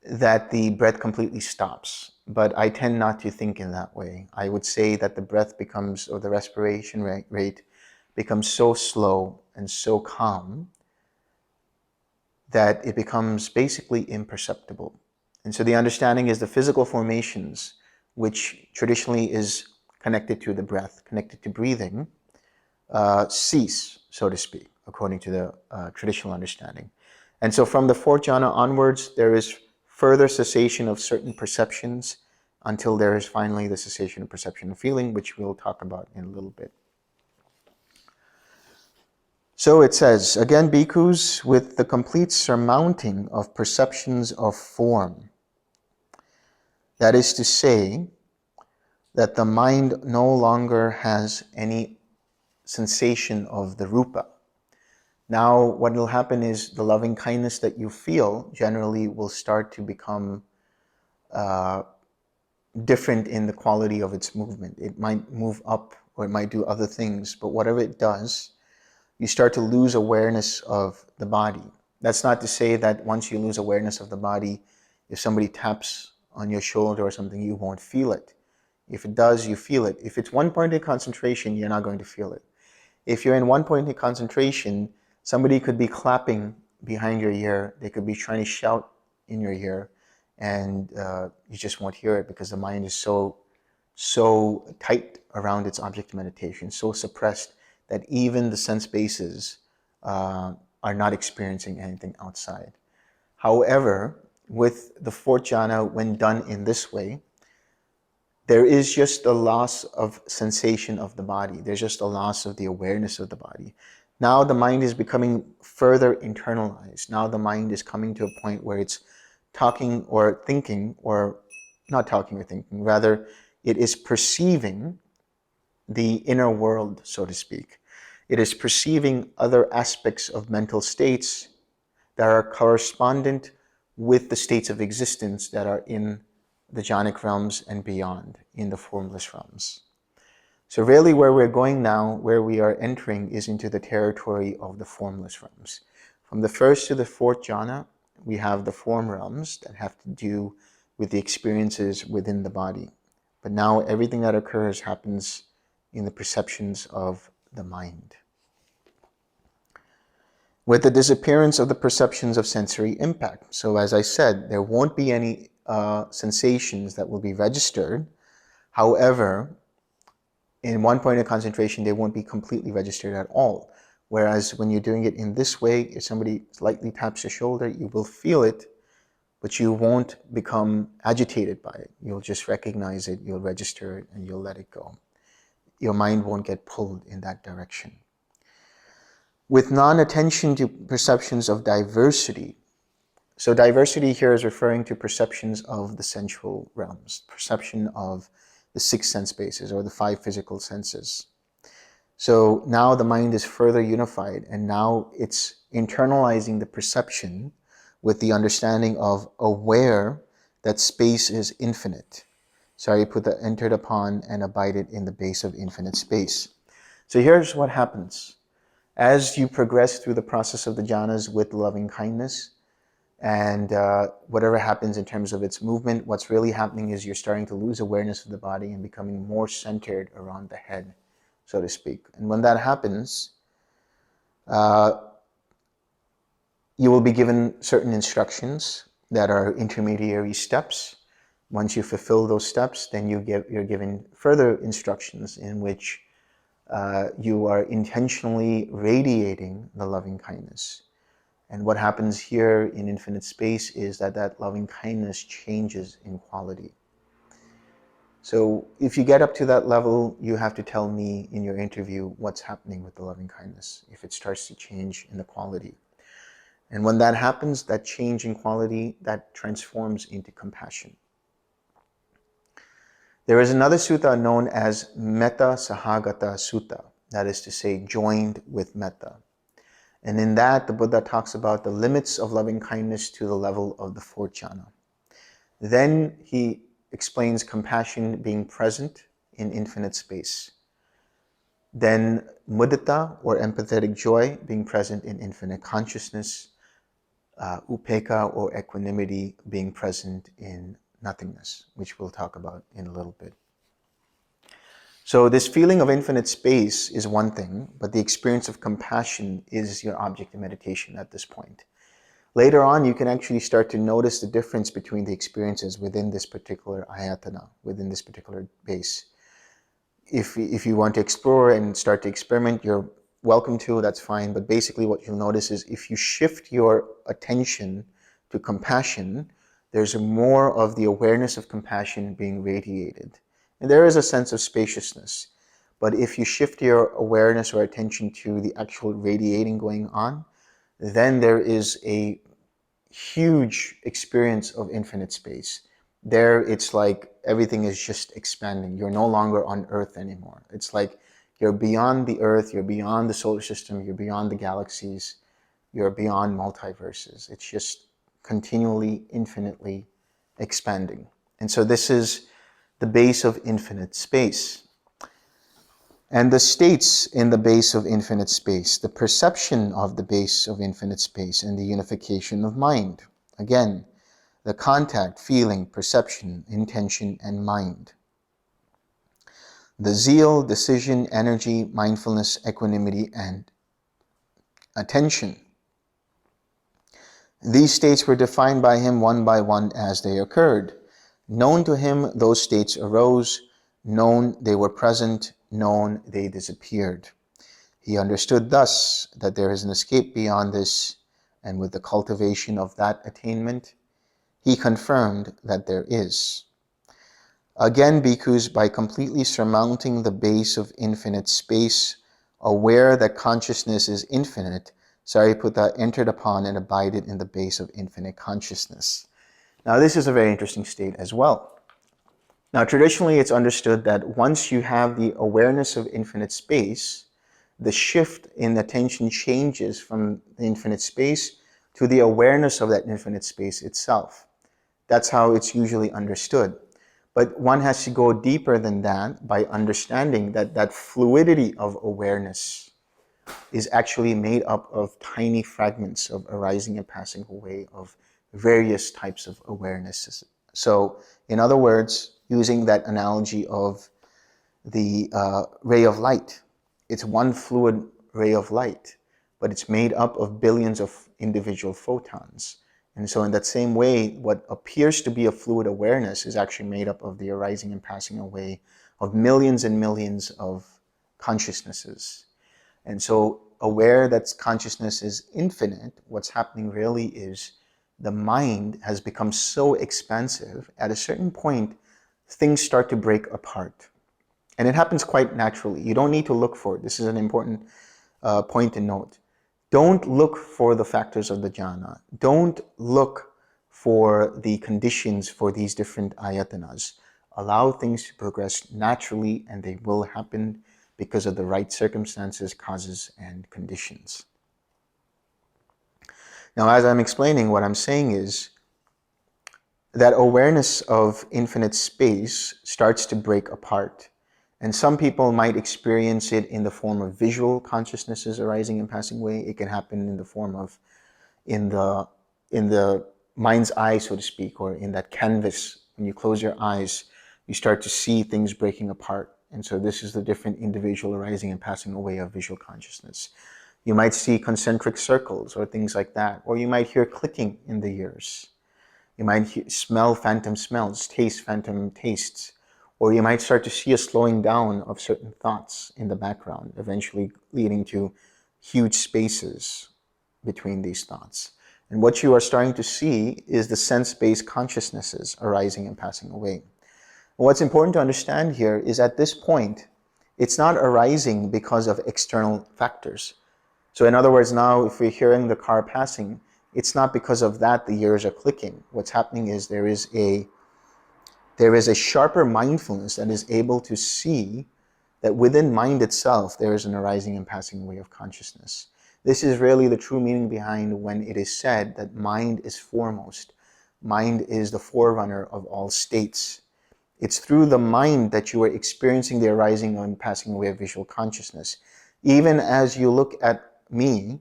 that the breath completely stops, but I tend not to think in that way. I would say that the breath becomes, or the respiration rate becomes so slow and so calm that it becomes basically imperceptible. And so the understanding is the physical formations, which traditionally is connected to the breath, connected to breathing, cease, so to speak, according to the traditional understanding. And so from the fourth jhana onwards, there is further cessation of certain perceptions until there is finally the cessation of perception and feeling, which we'll talk about in a little bit. So it says, again, bhikkhus, with the complete surmounting of perceptions of form, that is to say, that the mind no longer has any sensation of the rupa. Now, what will happen is the loving kindness that you feel generally will start to become different in the quality of its movement. It might move up or it might do other things, but whatever it does, you start to lose awareness of the body. That's not to say that once you lose awareness of the body, if somebody taps on your shoulder or something, you won't feel it. If it does, you feel it. If it's one-pointed concentration, you're not going to feel it. If you're in one-pointed concentration, somebody could be clapping behind your ear. They could be trying to shout in your ear, and you just won't hear it because the mind is so tight around its object of meditation, so suppressed that even the sense bases are not experiencing anything outside. However, with the fourth jhana, when done in this way, there is just a loss of sensation of the body. There's just a loss of the awareness of the body. Now the mind is becoming further internalized. Now the mind is coming to a point where it's talking or thinking, or not talking or thinking, rather it is perceiving the inner world, so to speak. It is perceiving other aspects of mental states that are correspondent with the states of existence that are in the jhanic realms and beyond, in the formless realms. So really where we're going now, where we are entering, is into the territory of the formless realms. From the first to the fourth jhana, we have the form realms that have to do with the experiences within the body. But now everything that occurs happens in the perceptions of the mind. With the disappearance of the perceptions of sensory impact. So as I said, there won't be any sensations that will be registered. However, in one point of concentration, they won't be completely registered at all. Whereas when you're doing it in this way, if somebody lightly taps your shoulder, you will feel it, but you won't become agitated by it. You'll just recognize it, you'll register it, and you'll let it go. Your mind won't get pulled in that direction. With non-attention to perceptions of diversity. So diversity here is referring to perceptions of the sensual realms, perception of the 6 sense bases or the 5 physical senses. So now the mind is further unified, and now it's internalizing the perception with the understanding of aware that space is infinite. Sāriputta entered upon and abided in the base of infinite space. So here's what happens. As you progress through the process of the jhanas with loving kindness, and whatever happens in terms of its movement, what's really happening is you're starting to lose awareness of the body and becoming more centered around the head, so to speak. And when that happens, you will be given certain instructions that are intermediary steps. Once you fulfill those steps, then you're given further instructions in which you are intentionally radiating the loving kindness. And what happens here in infinite space is that loving kindness changes in quality. So if you get up to that level, you have to tell me in your interview what's happening with the loving kindness, if it starts to change in the quality. And when that happens, that change in quality, that transforms into compassion. There is another sutta known as Metta Sahagata Sutta, that is to say, joined with metta. And in that, the Buddha talks about the limits of loving kindness to the level of the fourth jhana. Then he explains compassion being present in infinite space. Then mudita, or empathetic joy, being present in infinite consciousness. Upekkha, or equanimity, being present in nothingness, which we'll talk about in a little bit. So this feeling of infinite space is one thing, but the experience of compassion is your object of meditation at this point. Later on, you can actually start to notice the difference between the experiences within this particular ayatana, within this particular base. If you want to explore and start to experiment, you're welcome to, that's fine. But basically what you'll notice is if you shift your attention to compassion, there's more of the awareness of compassion being radiated. And there is a sense of spaciousness. But if you shift your awareness or attention to the actual radiating going on, then there is a huge experience of infinite space. There, it's like everything is just expanding. You're no longer on Earth anymore. It's like you're beyond the Earth, you're beyond the solar system, you're beyond the galaxies, you're beyond multiverses. It's just continually, infinitely expanding. And so this is the base of infinite space. And the states in the base of infinite space, the perception of the base of infinite space, and the unification of mind. Again, the contact, feeling, perception, intention, and mind. The zeal, decision, energy, mindfulness, equanimity, and attention. These states were defined by him one by one as they occurred. Known to him, those states arose. Known, they were present. Known, they disappeared. He understood thus that there is an escape beyond this, and with the cultivation of that attainment, he confirmed that there is. Again, bhikkhus, by completely surmounting the base of infinite space, aware that consciousness is infinite, Sāriputta entered upon and abided in the base of infinite consciousness. Now, this is a very interesting state as well. Now, traditionally, it's understood that once you have the awareness of infinite space, the shift in attention changes from the infinite space to the awareness of that infinite space itself. That's how it's usually understood. But one has to go deeper than that by understanding that that fluidity of awareness is actually made up of tiny fragments of arising and passing away of various types of awarenesses. So, in other words, using that analogy of the ray of light, it's one fluid ray of light, but it's made up of billions of individual photons. And so in that same way, what appears to be a fluid awareness is actually made up of the arising and passing away of millions and millions of consciousnesses. And so aware that consciousness is infinite, what's happening really is the mind has become so expansive, at a certain point, things start to break apart. And it happens quite naturally. You don't need to look for it. This is an important point to note. Don't look for the factors of the jhana. Don't look for the conditions for these different ayatanas. Allow things to progress naturally, and they will happen because of the right circumstances, causes, and conditions. Now, as I'm explaining, what I'm saying is that awareness of infinite space starts to break apart. And some people might experience it in the form of visual consciousnesses arising and passing away. It can happen in the form of, in the mind's eye, so to speak, or in that canvas. When you close your eyes, you start to see things breaking apart. And so this is the different individual arising and passing away of visual consciousness. You might see concentric circles or things like that. Or you might hear clicking in the ears. You might smell phantom smells, taste phantom tastes. Or you might start to see a slowing down of certain thoughts in the background, eventually leading to huge spaces between these thoughts. And what you are starting to see is the sense-based consciousnesses arising and passing away. And what's important to understand here is at this point, it's not arising because of external factors. So in other words, now if we're hearing the car passing, it's not because of that the ears are clicking. What's happening is there is a sharper mindfulness that is able to see that within mind itself there is an arising and passing away of consciousness. This is really the true meaning behind when it is said that mind is foremost. Mind is the forerunner of all states. It's through the mind that you are experiencing the arising and passing away of visual consciousness. Even as you look at me,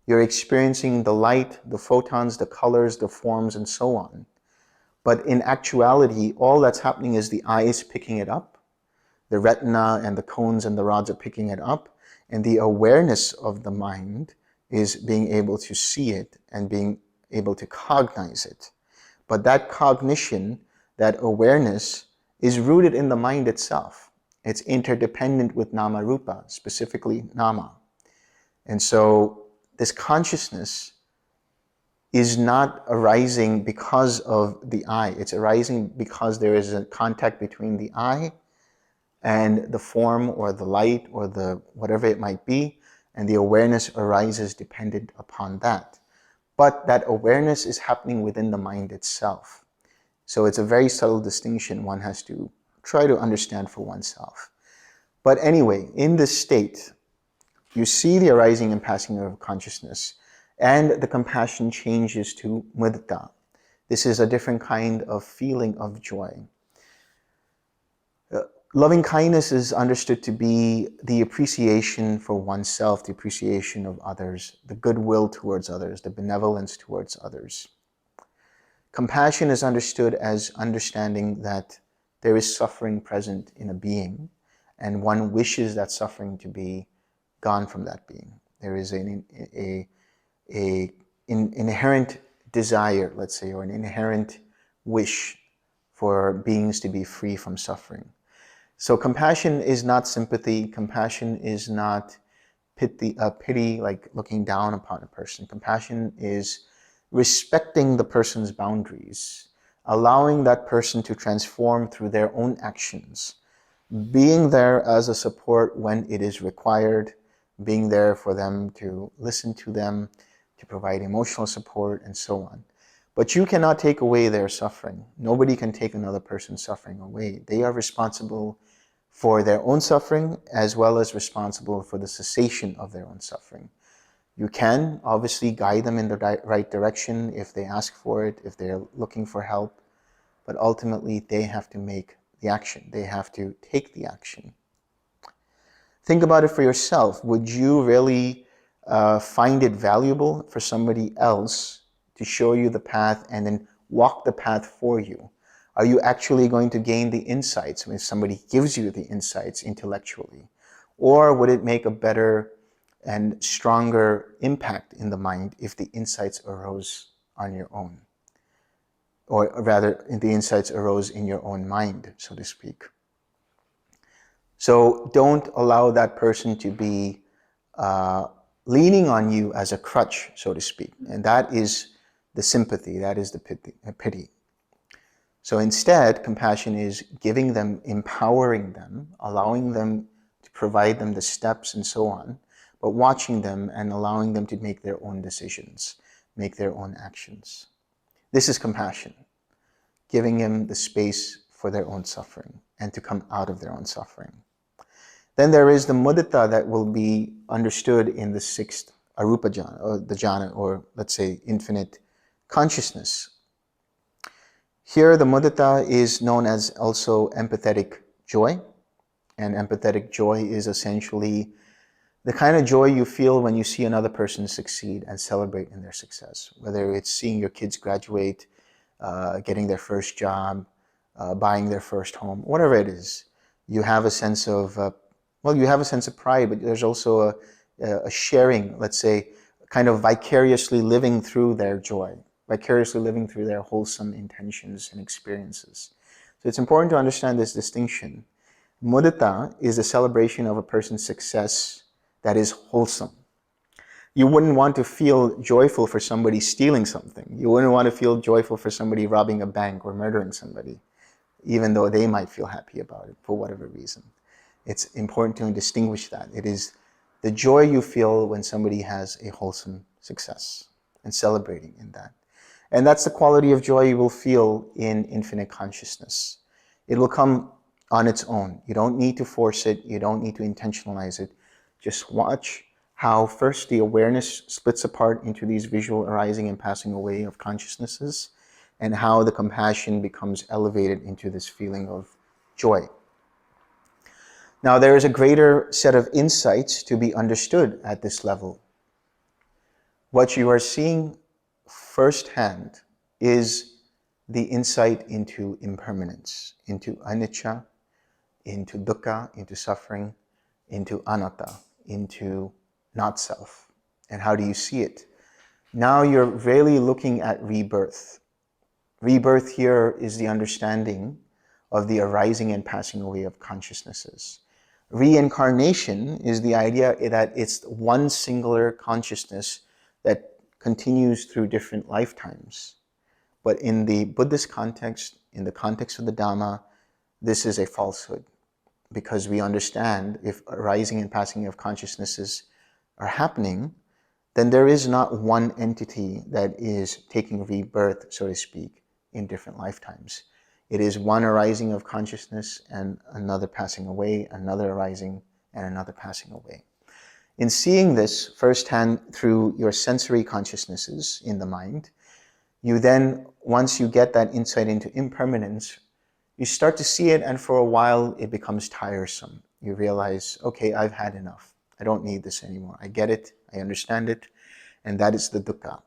you're experiencing the light, the photons, the colors, the forms, and so on. But in actuality, all that's happening is the eye is picking it up. The retina and the cones and the rods are picking it up. And the awareness of the mind is being able to see it and being able to cognize it. But that cognition, that awareness, is rooted in the mind itself. It's interdependent with nama rupa, specifically nama. And so this consciousness is not arising because of the I. It's arising because there is a contact between the I and the form or the light or the whatever it might be, and the awareness arises dependent upon that. But that awareness is happening within the mind itself. So it's a very subtle distinction one has to try to understand for oneself. But anyway, in this state, you see the arising and passing of consciousness, and the compassion changes to mudita. This is a different kind of feeling of joy. Loving kindness is understood to be the appreciation for oneself, the appreciation of others, the goodwill towards others, the benevolence towards others. Compassion is understood as understanding that there is suffering present in a being, and one wishes that suffering to be gone from that being. There is an inherent desire, let's say, or an inherent wish for beings to be free from suffering. So compassion is not sympathy. Compassion is not pity, like looking down upon a person. Compassion is respecting the person's boundaries, allowing that person to transform through their own actions, being there as a support when it is required, being there for them to listen to them, to provide emotional support, and so on. But you cannot take away their suffering. Nobody can take another person's suffering away. They are responsible for their own suffering as well as responsible for the cessation of their own suffering. You can obviously guide them in the right direction if they ask for it, if they're looking for help, but ultimately they have to make the action. They have to take the action. Think about it for yourself. Would you really find it valuable for somebody else to show you the path and then walk the path for you? Are you actually going to gain the insights when somebody gives you the insights intellectually? Or would it make a better and stronger impact in the mind if the insights arose on your own? Or rather, the insights arose in your own mind, so to speak. So don't allow that person to be leaning on you as a crutch, so to speak. And that is the sympathy, that is the pity. So instead, compassion is giving them, empowering them, allowing them to provide them the steps and so on, but watching them and allowing them to make their own decisions, make their own actions. This is compassion, giving them the space for their own suffering and to come out of their own suffering. Then there is the mudita that will be understood in the sixth arupa jhana, or the jhana, or let's say infinite consciousness. Here the mudita is known as also empathetic joy, and empathetic joy is essentially the kind of joy you feel when you see another person succeed and celebrate in their success, whether it's seeing your kids graduate, getting their first job, buying their first home, whatever it is. You have a sense of, you have a sense of pride, but there's also a sharing, let's say, kind of vicariously living through their joy, vicariously living through their wholesome intentions and experiences. So it's important to understand this distinction. Mudita is a celebration of a person's success that is wholesome. You wouldn't want to feel joyful for somebody stealing something. You wouldn't want to feel joyful for somebody robbing a bank or murdering somebody, even though they might feel happy about it for whatever reason. It's important to distinguish that. It is the joy you feel when somebody has a wholesome success and celebrating in that. And that's the quality of joy you will feel in infinite consciousness. It will come on its own. You don't need to force it. You don't need to intentionalize it. Just watch how first the awareness splits apart into these visual arising and passing away of consciousnesses, and how the compassion becomes elevated into this feeling of joy. Now, there is a greater set of insights to be understood at this level. What you are seeing firsthand is the insight into impermanence, into anicca, into dukkha, into suffering, into annata, into not self. And how do you see it? Now you're really looking at rebirth. Rebirth here is the understanding of the arising and passing away of consciousnesses. Reincarnation is the idea that it's one singular consciousness that continues through different lifetimes. But in the Buddhist context, in the context of the Dhamma, this is a falsehood, because we understand if arising and passing of consciousnesses are happening, then there is not one entity that is taking rebirth, so to speak, in different lifetimes. It is one arising of consciousness and another passing away, another arising and another passing away. In seeing this firsthand through your sensory consciousnesses in the mind, you then, once you get that insight into impermanence, you start to see it, and for a while it becomes tiresome. You realize, okay, I've had enough. I don't need this anymore. I get it, I understand it, and that is the dukkha.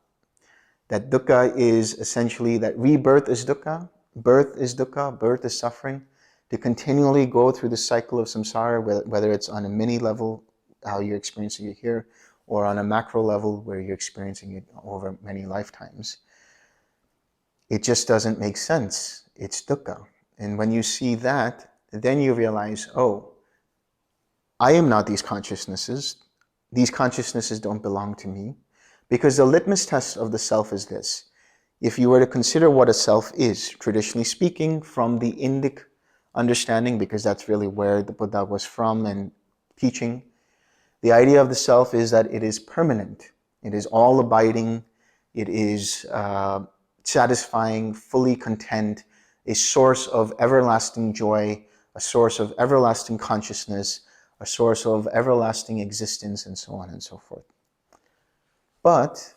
That dukkha is essentially that rebirth is dukkha, birth is dukkha, birth is suffering. To continually go through the cycle of samsara, whether it's on a mini level, how you're experiencing it here, or on a macro level where you're experiencing it over many lifetimes. It just doesn't make sense. It's dukkha. And when you see that, then you realize, oh, I am not these consciousnesses. These consciousnesses don't belong to me. Because the litmus test of the self is this. If you were to consider what a self is, traditionally speaking, from the Indic understanding, because that's really where the Buddha was from and teaching, the idea of the self is that it is permanent. It is all abiding. It is satisfying, fully content, a source of everlasting joy, a source of everlasting consciousness, a source of everlasting existence, and so on and so forth. But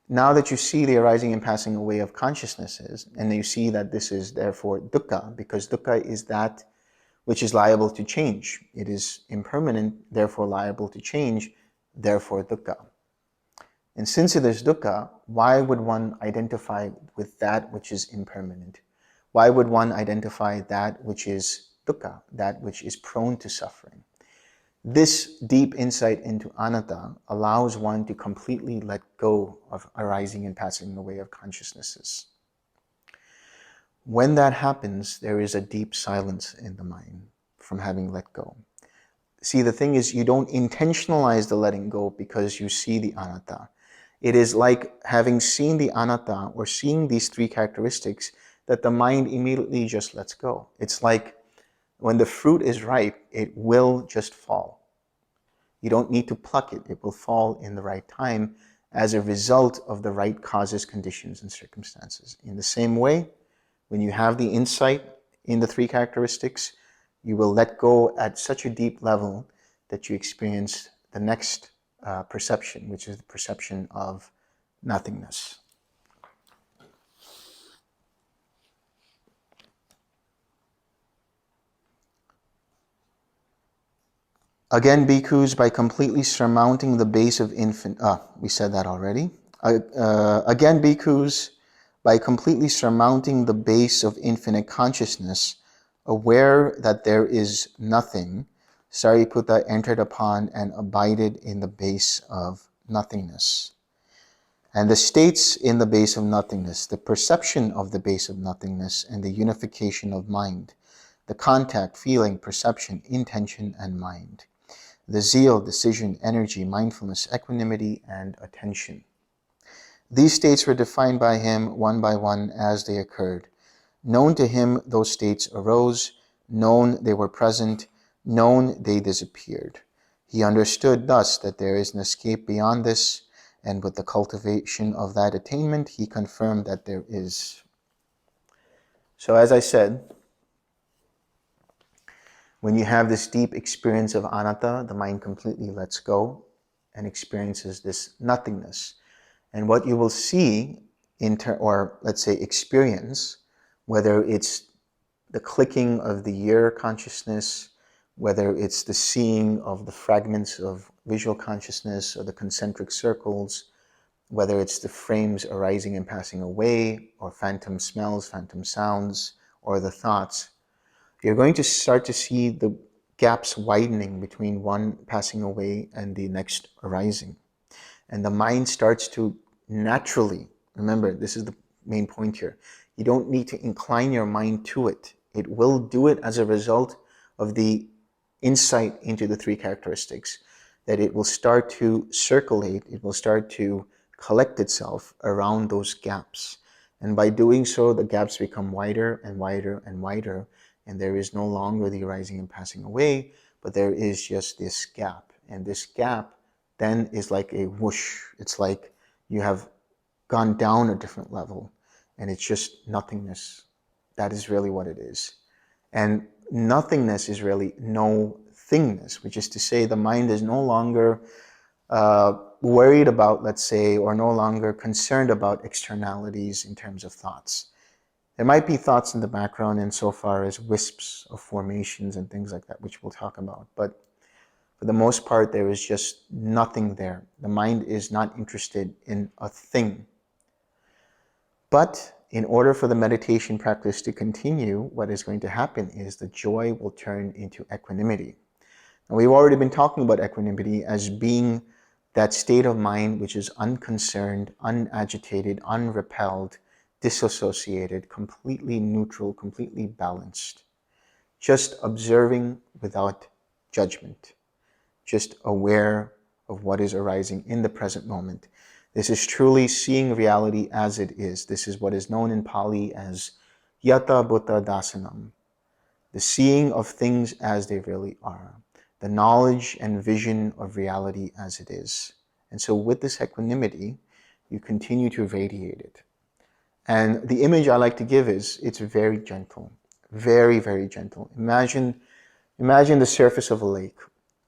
now that you see the arising and passing away of consciousnesses, and you see that this is therefore dukkha, because dukkha is that which is liable to change. It is impermanent, therefore liable to change, therefore dukkha. And since it is dukkha, why would one identify with that which is impermanent? Why would one identify that which is dukkha, that which is prone to suffering? This deep insight into anatta allows one to completely let go of arising and passing away of consciousnesses. When that happens, there is a deep silence in the mind from having let go. See, the thing is, you don't intentionalize the letting go because you see the anatta. It is like having seen the anatta or seeing these three characteristics that the mind immediately just lets go. It's like when the fruit is ripe, it will just fall. You don't need to pluck it. It will fall in the right time as a result of the right causes, conditions, and circumstances. In the same way, when you have the insight in the three characteristics, you will let go at such a deep level that you experience the next perception, which is the perception of nothingness. Again, bhikkhus, by completely surmounting the base of we said that already. Again, bhikkhus, by completely surmounting the base of infinite consciousness, aware that there is nothing, Sāriputta entered upon and abided in the base of nothingness. And the states in the base of nothingness, the perception of the base of nothingness, and the unification of mind, the contact, feeling, perception, intention, and mind, the zeal, decision, energy, mindfulness, equanimity, and attention. These states were defined by him one by one as they occurred. Known to him, those states arose. Known, they were present. Known, they disappeared. He understood thus that there is an escape beyond this, and with the cultivation of that attainment, he confirmed that there is. So as I said, when you have this deep experience of anatta, the mind completely lets go and experiences this nothingness. And what you will see, or let's say experience, whether it's the clicking of the ear consciousness, whether it's the seeing of the fragments of visual consciousness or the concentric circles, whether it's the frames arising and passing away, or phantom smells, phantom sounds, or the thoughts, you're going to start to see the gaps widening between one passing away and the next arising. And the mind starts to naturally. Remember, this is the main point here. You don't need to incline your mind to it. It will do it as a result of the insight into the three characteristics, that it will start to circulate, it will start to collect itself around those gaps. And by doing so, the gaps become wider and wider and wider, and there is no longer the arising and passing away, but there is just this gap. And this gap then is like a whoosh. It's like you have gone down a different level, and it's just nothingness. That is really what it is. And nothingness is really no thingness, which is to say the mind is no longer worried about, let's say, or no longer concerned about externalities in terms of thoughts. There might be thoughts in the background insofar as wisps of formations and things like that, which we'll talk about. But for the most part, there is just nothing there. The mind is not interested in a thing. But in order for the meditation practice to continue, what is going to happen is the joy will turn into equanimity. And we've already been talking about equanimity as being that state of mind which is unconcerned, unagitated, unrepelled, disassociated, completely neutral, completely balanced. Just observing without judgment. Just aware of what is arising in the present moment. This is truly seeing reality as it is. This is what is known in Pali as yata bhuta dasanam. The seeing of things as they really are. The knowledge and vision of reality as it is. And so with this equanimity, you continue to radiate it. And the image I like to give is, it's very gentle. Very, very gentle. Imagine the surface of a lake.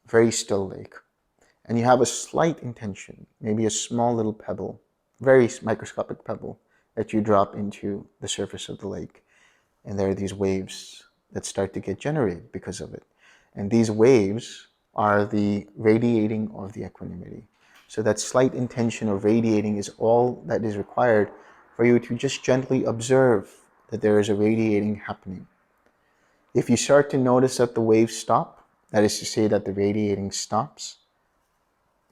Very still lake. And you have a slight intention, maybe a small little pebble, very microscopic pebble, that you drop into the surface of the lake. And there are these waves that start to get generated because of it. And these waves are the radiating of the equanimity. So that slight intention of radiating is all that is required for you to just gently observe that there is a radiating happening. If you start to notice that the waves stop, that is to say that the radiating stops,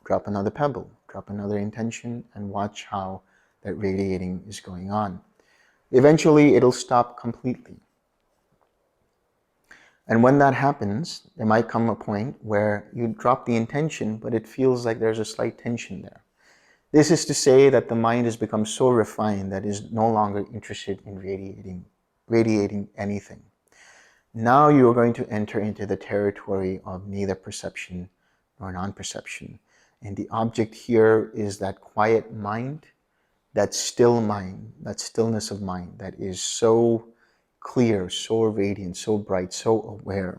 drop another pebble, drop another intention, and watch how that radiating is going on. Eventually, it'll stop completely. And when that happens, there might come a point where you drop the intention, but it feels like there's a slight tension there. This is to say that the mind has become so refined that it is no longer interested in radiating anything. Now you are going to enter into the territory of neither perception nor non-perception. And the object here is that quiet mind, that still mind, that stillness of mind that is so clear, so radiant, so bright, so aware.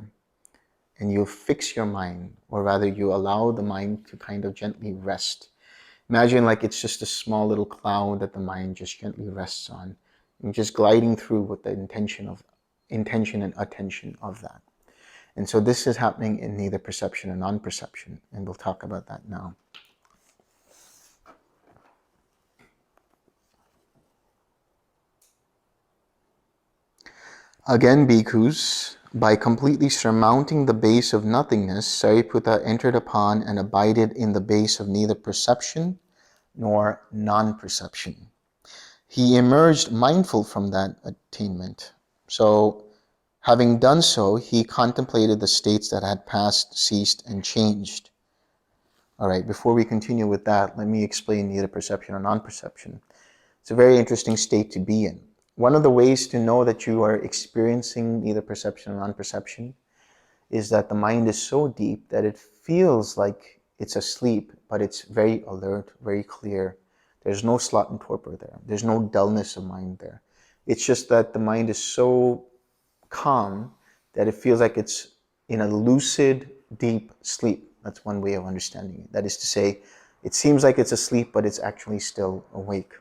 And you fix your mind, or rather you allow the mind to kind of gently rest. Imagine like it's just a small little cloud that the mind just gently rests on, and just gliding through with the intention and attention of that. And so this is happening in neither perception or non-perception, and we'll talk about that now. Again, bhikkhus, by completely surmounting the base of nothingness, Sāriputta entered upon and abided in the base of neither perception nor non-perception. He emerged mindful from that attainment. So, having done so, he contemplated the states that had passed, ceased, and changed. All right, before we continue with that, let me explain neither perception or non-perception. It's a very interesting state to be in. One of the ways to know that you are experiencing neither perception or non-perception is that the mind is so deep that it feels like it's asleep, but it's very alert, very clear. There's no sloth and torpor there. There's no dullness of mind there. It's just that the mind is so calm that it feels like it's in a lucid, deep sleep. That's one way of understanding it. That is to say, it seems like it's asleep, but it's actually still awake.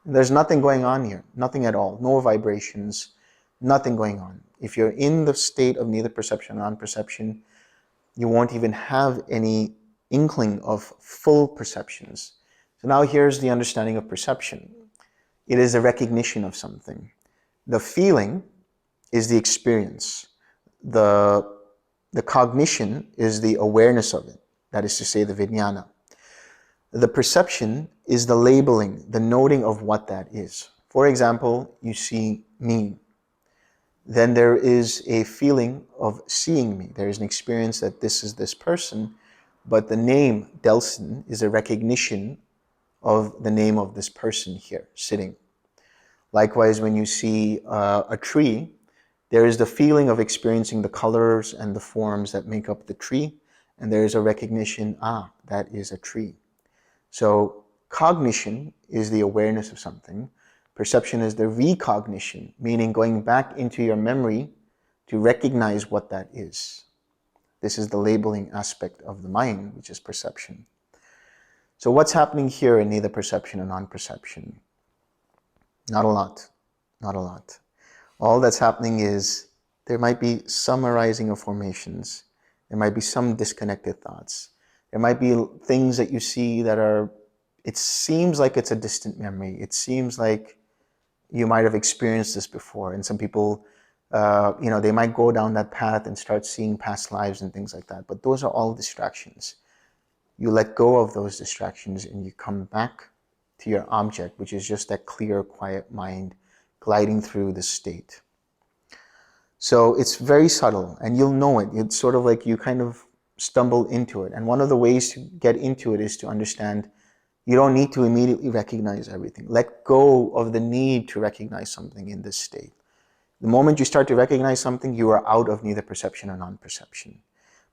There's nothing going on here, nothing at all, no vibrations, nothing going on. If you're in the state of neither perception or non-perception, you won't even have any inkling of full perceptions. So now here's the understanding of perception. It is a recognition of something. The feeling is the experience. The cognition is the awareness of it. That is to say, the vijnana. The perception is the labeling, the noting of what that is. For example, you see me. Then there is a feeling of seeing me. There is an experience that this is this person, but the name Delson is a recognition of the name of this person here, sitting. Likewise, when you see a tree, there is the feeling of experiencing the colors and the forms that make up the tree, and there is a recognition, that is a tree. So cognition is the awareness of something. Perception is the recognition, meaning going back into your memory to recognize what that is. This is the labeling aspect of the mind, which is perception. So what's happening here in neither perception or non-perception? Not a lot. Not a lot. All that's happening is there might be some arising of formations. There might be some disconnected thoughts. There might be things that you see that are, it seems like it's a distant memory. It seems like you might have experienced this before. And some people, they might go down that path and start seeing past lives and things like that. But those are all distractions. You let go of those distractions and you come back to your object, which is just that clear, quiet mind gliding through the state. So it's very subtle and you'll know it. It's sort of like you kind of stumble into it. And one of the ways to get into it is to understand you don't need to immediately recognize everything. Let go of the need to recognize something in this state. The moment you start to recognize something, you are out of neither perception or non-perception.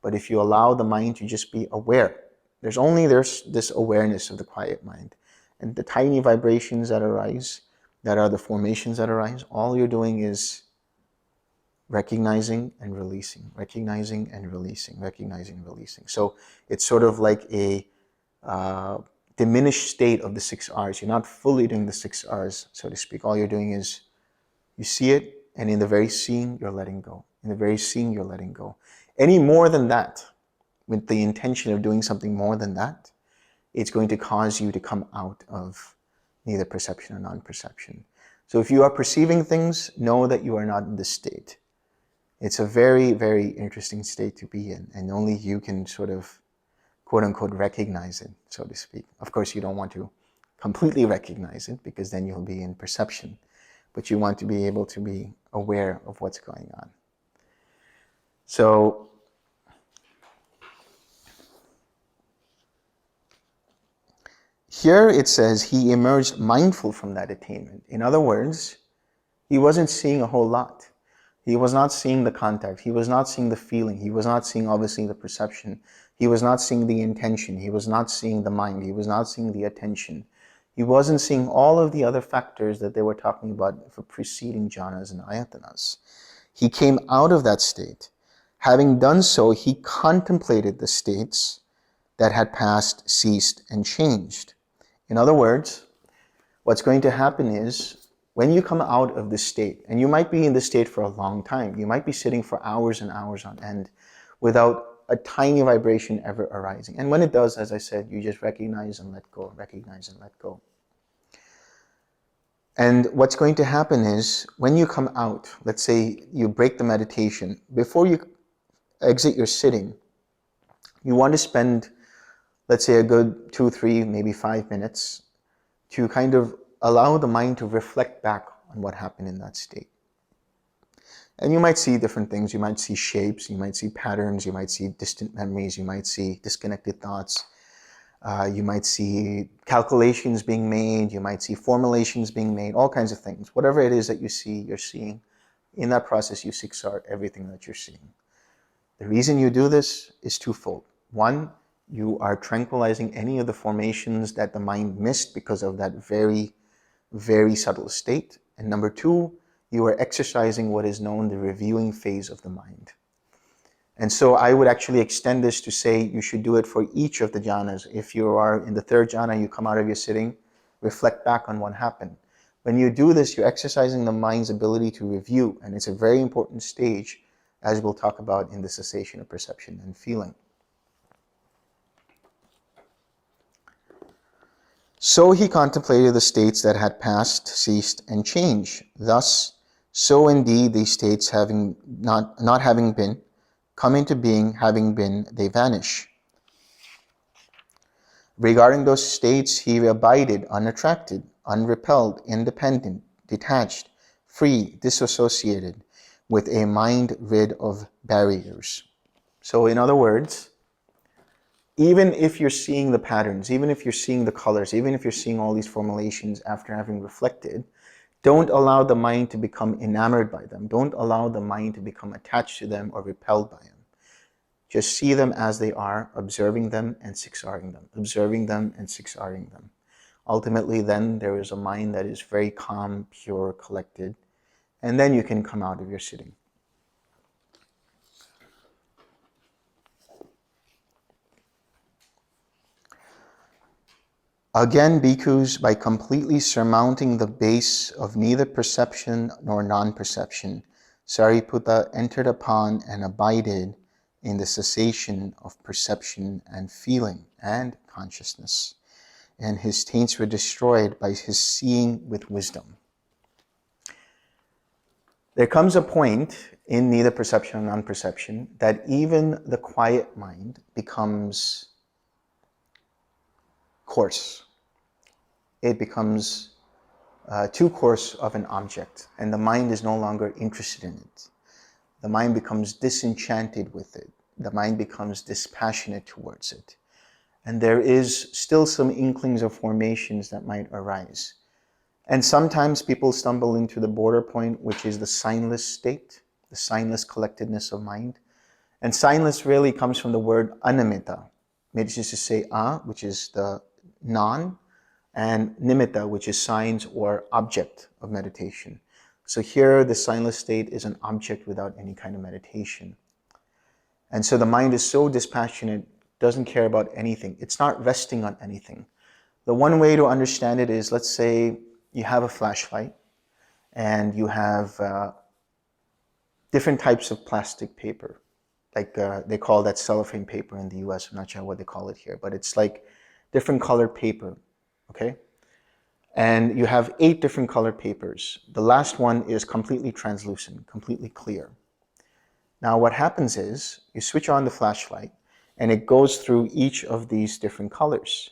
But if you allow the mind to just be aware, there's this awareness of the quiet mind. And the tiny vibrations that arise, that are the formations that arise, all you're doing is recognizing and releasing, recognizing and releasing, recognizing and releasing. So it's sort of like a diminished state of the 6 R's. You're not fully doing the 6 R's, so to speak. All you're doing is you see it, and in the very seeing, you're letting go. In the very seeing, you're letting go. Any more than that, with the intention of doing something more than that, it's going to cause you to come out of neither perception or non-perception. So if you are perceiving things, know that you are not in this state. It's a very, very interesting state to be in, and only you can sort of, quote unquote, recognize it, so to speak. Of course, you don't want to completely recognize it because then you'll be in perception, but you want to be able to be aware of what's going on. So, here it says he emerged mindful from that attainment. In other words, he wasn't seeing a whole lot. He was not seeing the contact. He was not seeing the feeling. He was not seeing, obviously, the perception. He was not seeing the intention. He was not seeing the mind. He was not seeing the attention. He wasn't seeing all of the other factors that they were talking about for preceding jhanas and ayatanas. He came out of that state. Having done so, he contemplated the states that had passed, ceased, and changed. In other words, what's going to happen is, when you come out of this state, and you might be in this state for a long time, you might be sitting for hours and hours on end without a tiny vibration ever arising. And when it does, as I said, you just recognize and let go, recognize and let go. And what's going to happen is, when you come out, let's say you break the meditation, before you exit your sitting, you want to spend, let's say, a good 2, 3, maybe 5 minutes to kind of allow the mind to reflect back on what happened in that state. And you might see different things. You might see shapes, you might see patterns, you might see distant memories, you might see disconnected thoughts, you might see calculations being made, you might see formulations being made, all kinds of things. Whatever it is that you see, you're seeing. In that process, you siksar everything that you're seeing. The reason you do this is twofold. One, you are tranquilizing any of the formations that the mind missed because of that very, very subtle state. And number two, you are exercising what is known the reviewing phase of the mind. And so I would actually extend this to say you should do it for each of the jhanas. If you are in the 3rd jhana, you come out of your sitting, reflect back on what happened. When you do this, you're exercising the mind's ability to review, and it's a very important stage, as we'll talk about in the cessation of perception and feeling. So he contemplated the states that had passed, ceased, and changed. Thus, so indeed these states having not having been, come into being, having been, they vanish. Regarding those states, he abided unattracted, unrepelled, independent, detached, free, disassociated, with a mind rid of barriers. So in other words, even if you're seeing the patterns, even if you're seeing the colors, even if you're seeing all these formulations after having reflected, don't allow the mind to become enamored by them. Don't allow the mind to become attached to them or repelled by them. Just see them as they are, observing them and siksaring them, observing them and siksaring them. Ultimately, then there is a mind that is very calm, pure, collected, and then you can come out of your sitting. Again, bhikkhus, by completely surmounting the base of neither perception nor non-perception, Sāriputta entered upon and abided in the cessation of perception and feeling and consciousness, and his taints were destroyed by his seeing with wisdom. There comes a point in neither perception or non-perception that even the quiet mind becomes coarse. It becomes too coarse of an object, and the mind is no longer interested in it. The mind becomes disenchanted with it. The mind becomes dispassionate towards it. And there is still some inklings of formations that might arise. And sometimes people stumble into the border point, which is the signless state, the signless collectedness of mind. And signless really comes from the word animitta, which is to say which is the non, and nimitta, which is signs or object of meditation. So here, the signless state is an object without any kind of meditation. And so the mind is so dispassionate, doesn't care about anything. It's not resting on anything. The one way to understand it is, let's say you have a flashlight and you have different types of plastic paper. Like they call that cellophane paper in the US. I'm not sure what they call it here, but it's like different colored paper, okay? And you have 8 different colored papers. The last one is completely translucent, completely clear. Now what happens is, you switch on the flashlight, and it goes through each of these different colors.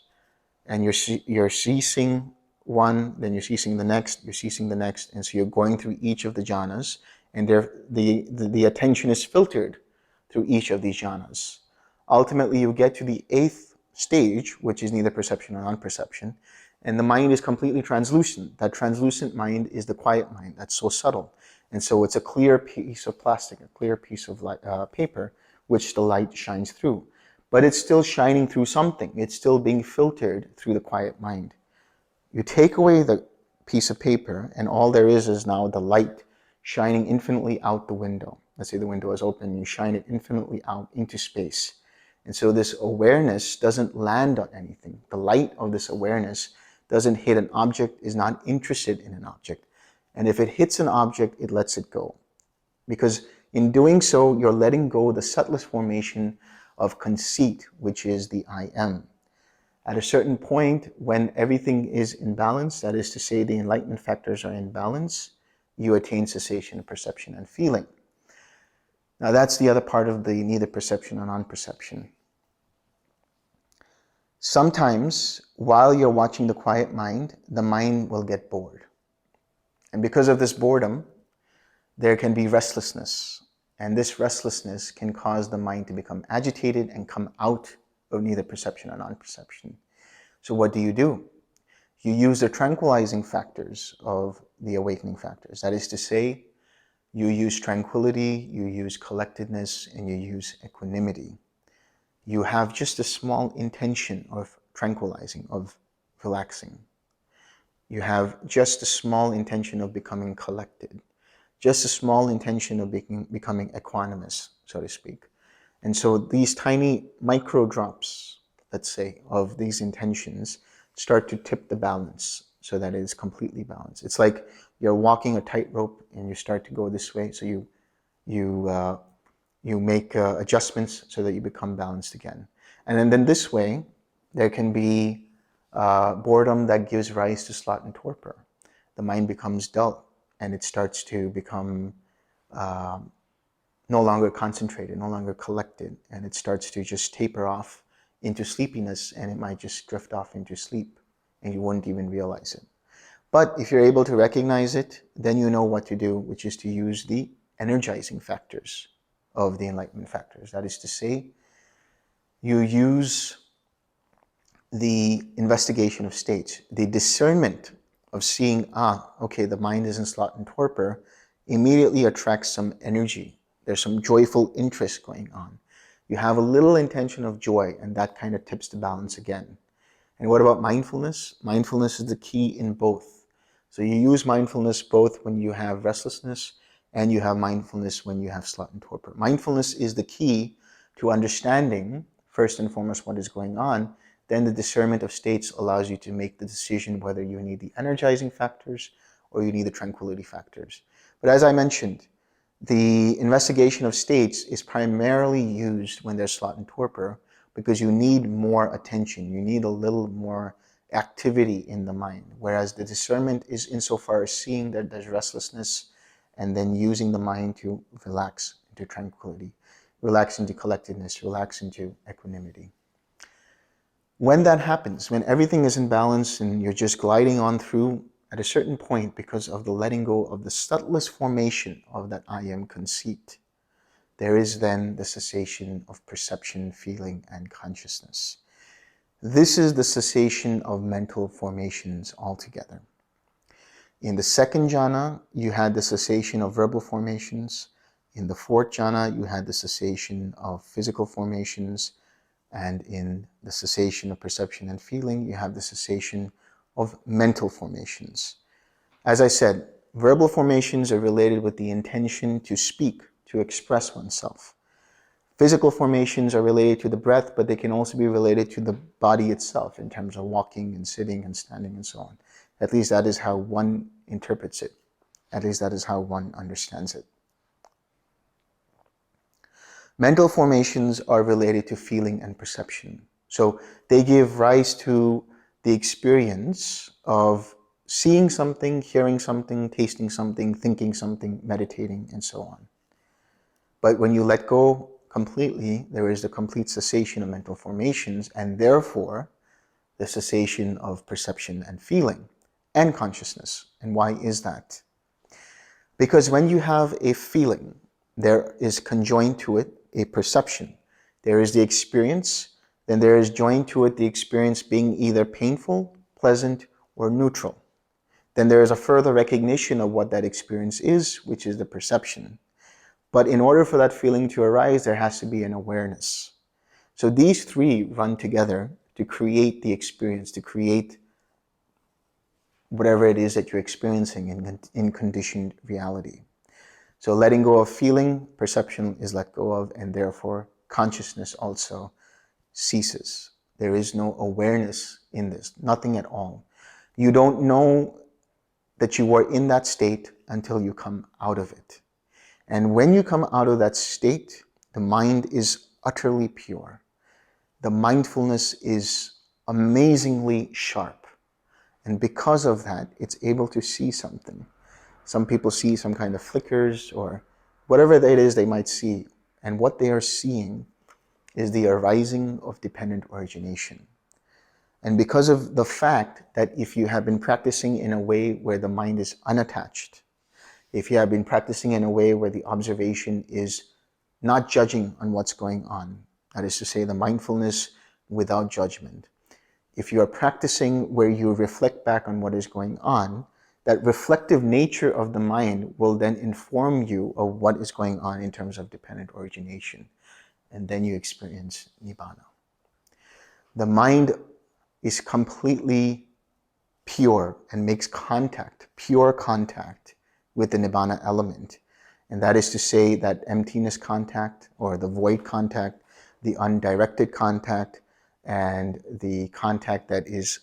And you're ceasing one, then you're ceasing the next, you're ceasing the next, and so you're going through each of the jhanas, and the attention is filtered through each of these jhanas. Ultimately, you get to the 8th stage, which is neither perception nor non-perception, and the mind is completely translucent. That translucent mind is the quiet mind. That's so subtle. And so it's a clear piece of plastic, a clear piece of paper, which the light shines through. But it's still shining through something. It's still being filtered through the quiet mind. You take away the piece of paper, and all there is now the light shining infinitely out the window. Let's say the window is open, you shine it infinitely out into space. And so this awareness doesn't land on anything. The light of this awareness doesn't hit an object, is not interested in an object. And if it hits an object, it lets it go. Because in doing so, you're letting go the subtlest formation of conceit, which is the I am. At a certain point, when everything is in balance, that is to say the enlightenment factors are in balance, you attain cessation of perception and feeling. Now that's the other part of the neither perception or non-perception. Sometimes, while you're watching the quiet mind, the mind will get bored. And because of this boredom, there can be restlessness. And this restlessness can cause the mind to become agitated and come out of neither perception or non-perception. So what do? You use the tranquilizing factors of the awakening factors. That is to say, you use tranquility, you use collectedness, and you use equanimity. You have just a small intention of tranquilizing, of relaxing. You have just a small intention of becoming collected, just a small intention of becoming equanimous, so to speak. And so these tiny micro drops, let's say, of these intentions start to tip the balance so that it is completely balanced. It's like you're walking a tightrope and you start to go this way, so you make adjustments so that you become balanced again. And then this way, there can be boredom that gives rise to sloth and torpor. The mind becomes dull and it starts to become no longer concentrated, no longer collected, and it starts to just taper off into sleepiness, and it might just drift off into sleep and you wouldn't even realize it. But if you're able to recognize it, then you know what to do, which is to use the energizing factors of the enlightenment factors. That is to say, you use the investigation of states, the discernment of seeing, okay, the mind is in sloth and torpor, immediately attracts some energy. There's some joyful interest going on. You have a little intention of joy, and that kind of tips the balance again. And what about mindfulness? Mindfulness is the key in both. So you use mindfulness both when you have restlessness, and you have mindfulness when you have sloth and torpor. Mindfulness is the key to understanding, first and foremost, what is going on. Then the discernment of states allows you to make the decision whether you need the energizing factors or you need the tranquility factors. But as I mentioned, the investigation of states is primarily used when there's sloth and torpor because you need more attention. You need a little more activity in the mind. Whereas the discernment is insofar as seeing that there's restlessness and then using the mind to relax into tranquility, relax into collectedness, relax into equanimity. When that happens, when everything is in balance and you're just gliding on through, at a certain point, because of the letting go of the subtlest formation of that I am conceit, there is then the cessation of perception, feeling, and consciousness. This is the cessation of mental formations altogether. In the second jhana, you had the cessation of verbal formations. In the fourth jhana, you had the cessation of physical formations. And in the cessation of perception and feeling, you have the cessation of mental formations. As I said, verbal formations are related with the intention to speak, to express oneself. Physical formations are related to the breath, but they can also be related to the body itself in terms of walking and sitting and standing and so on. At least that is how one interprets it. At least that is how one understands it. Mental formations are related to feeling and perception. So they give rise to the experience of seeing something, hearing something, tasting something, thinking something, meditating, and so on. But when you let go completely, there is the complete cessation of mental formations, and therefore the cessation of perception and feeling and consciousness. And why is that? Because when you have a feeling, there is conjoined to it a perception. There is the experience, then there is joined to it the experience being either painful, pleasant, or neutral. Then there is a further recognition of what that experience is, which is the perception. But in order for that feeling to arise, there has to be an awareness. So these three run together to create the experience, to create whatever it is that you're experiencing in conditioned reality. So letting go of feeling, perception is let go of, and therefore consciousness also ceases. There is no awareness in this, nothing at all. You don't know that you are in that state until you come out of it. And when you come out of that state, the mind is utterly pure. The mindfulness is amazingly sharp. And because of that, it's able to see something. Some people see some kind of flickers or whatever it is they might see. And what they are seeing is the arising of dependent origination. And because of the fact that if you have been practicing in a way where the mind is unattached, if you have been practicing in a way where the observation is not judging on what's going on, that is to say, the mindfulness without judgment. If you are practicing where you reflect back on what is going on, that reflective nature of the mind will then inform you of what is going on in terms of dependent origination. And then you experience Nibbana. The mind is completely pure and makes contact, pure contact with the Nibbana element. And that is to say that emptiness contact or the void contact, the undirected contact, and the contact that is,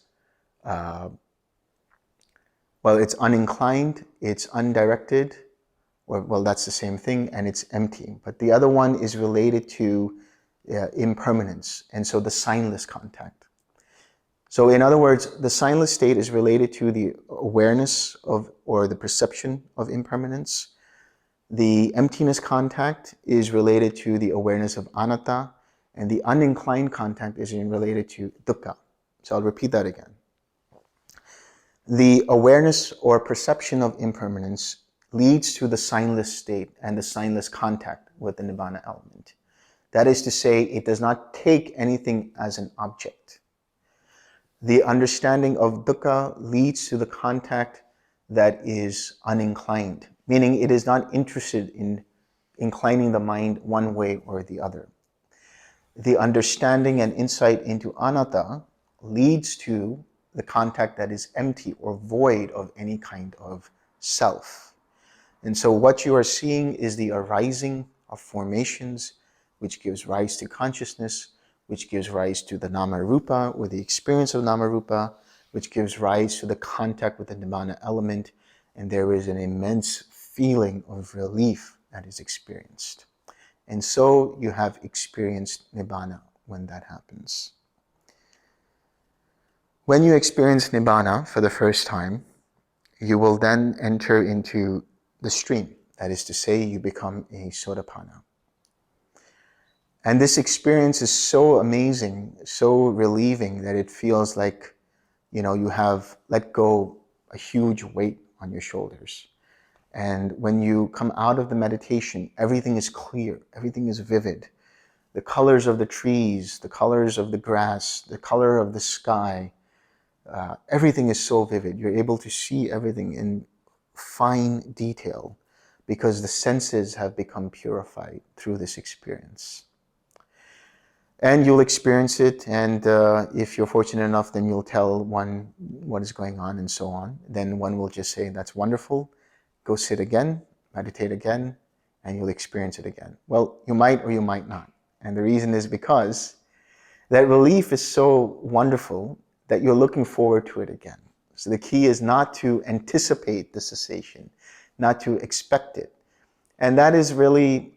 it's uninclined, it's undirected, or that's the same thing, and it's empty. But the other one is related to impermanence, and so the signless contact. So in other words, the signless state is related to the awareness of, or the perception of impermanence. The emptiness contact is related to the awareness of annata, And the uninclined contact is related to dukkha. So I'll repeat that again. The awareness or perception of impermanence leads to the signless state and the signless contact with the Nibbana element. That is to say, it does not take anything as an object. The understanding of dukkha leads to the contact that is uninclined, meaning it is not interested in inclining the mind one way or the other. The understanding and insight into anatta leads to the contact that is empty or void of any kind of self. And so what you are seeing is the arising of formations, which gives rise to consciousness, which gives rise to the nama-rupa, or the experience of nama-rupa, which gives rise to the contact with the Nibbana element, and there is an immense feeling of relief that is experienced. And so you have experienced Nibbana when that happens. When you experience Nibbana for the first time, you will then enter into the stream. That is to say, you become a Sotapanna. And this experience is so amazing, so relieving, that it feels like, you have let go a huge weight on your shoulders. And when you come out of the meditation, everything is clear, everything is vivid. The colors of the trees, the colors of the grass, the color of the sky, everything is so vivid. You're able to see everything in fine detail because the senses have become purified through this experience. And you'll experience it, and if you're fortunate enough, then you'll tell one what is going on and so on. Then one will just say, that's wonderful, go sit again, meditate again, and you'll experience it again. Well, you might or you might not. And the reason is because that relief is so wonderful that you're looking forward to it again. So the key is not to anticipate the cessation, not to expect it. And that is really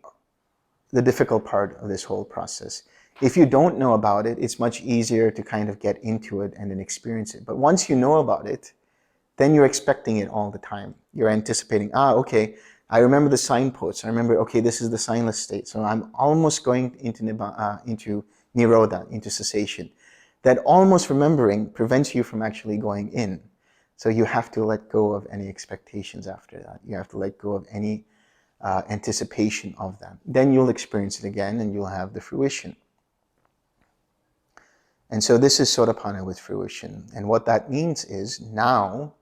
the difficult part of this whole process. If you don't know about it, it's much easier to kind of get into it and then experience it. But once you know about it, then you're expecting it all the time. You're anticipating, okay, I remember the signposts. I remember, okay, this is the signless state. So I'm almost going into nirodha, into cessation. That almost remembering prevents you from actually going in. So you have to let go of any expectations after that. You have to let go of any anticipation of that. Then you'll experience it again and you'll have the fruition. And so this is Sotapanna with fruition. And what that means is now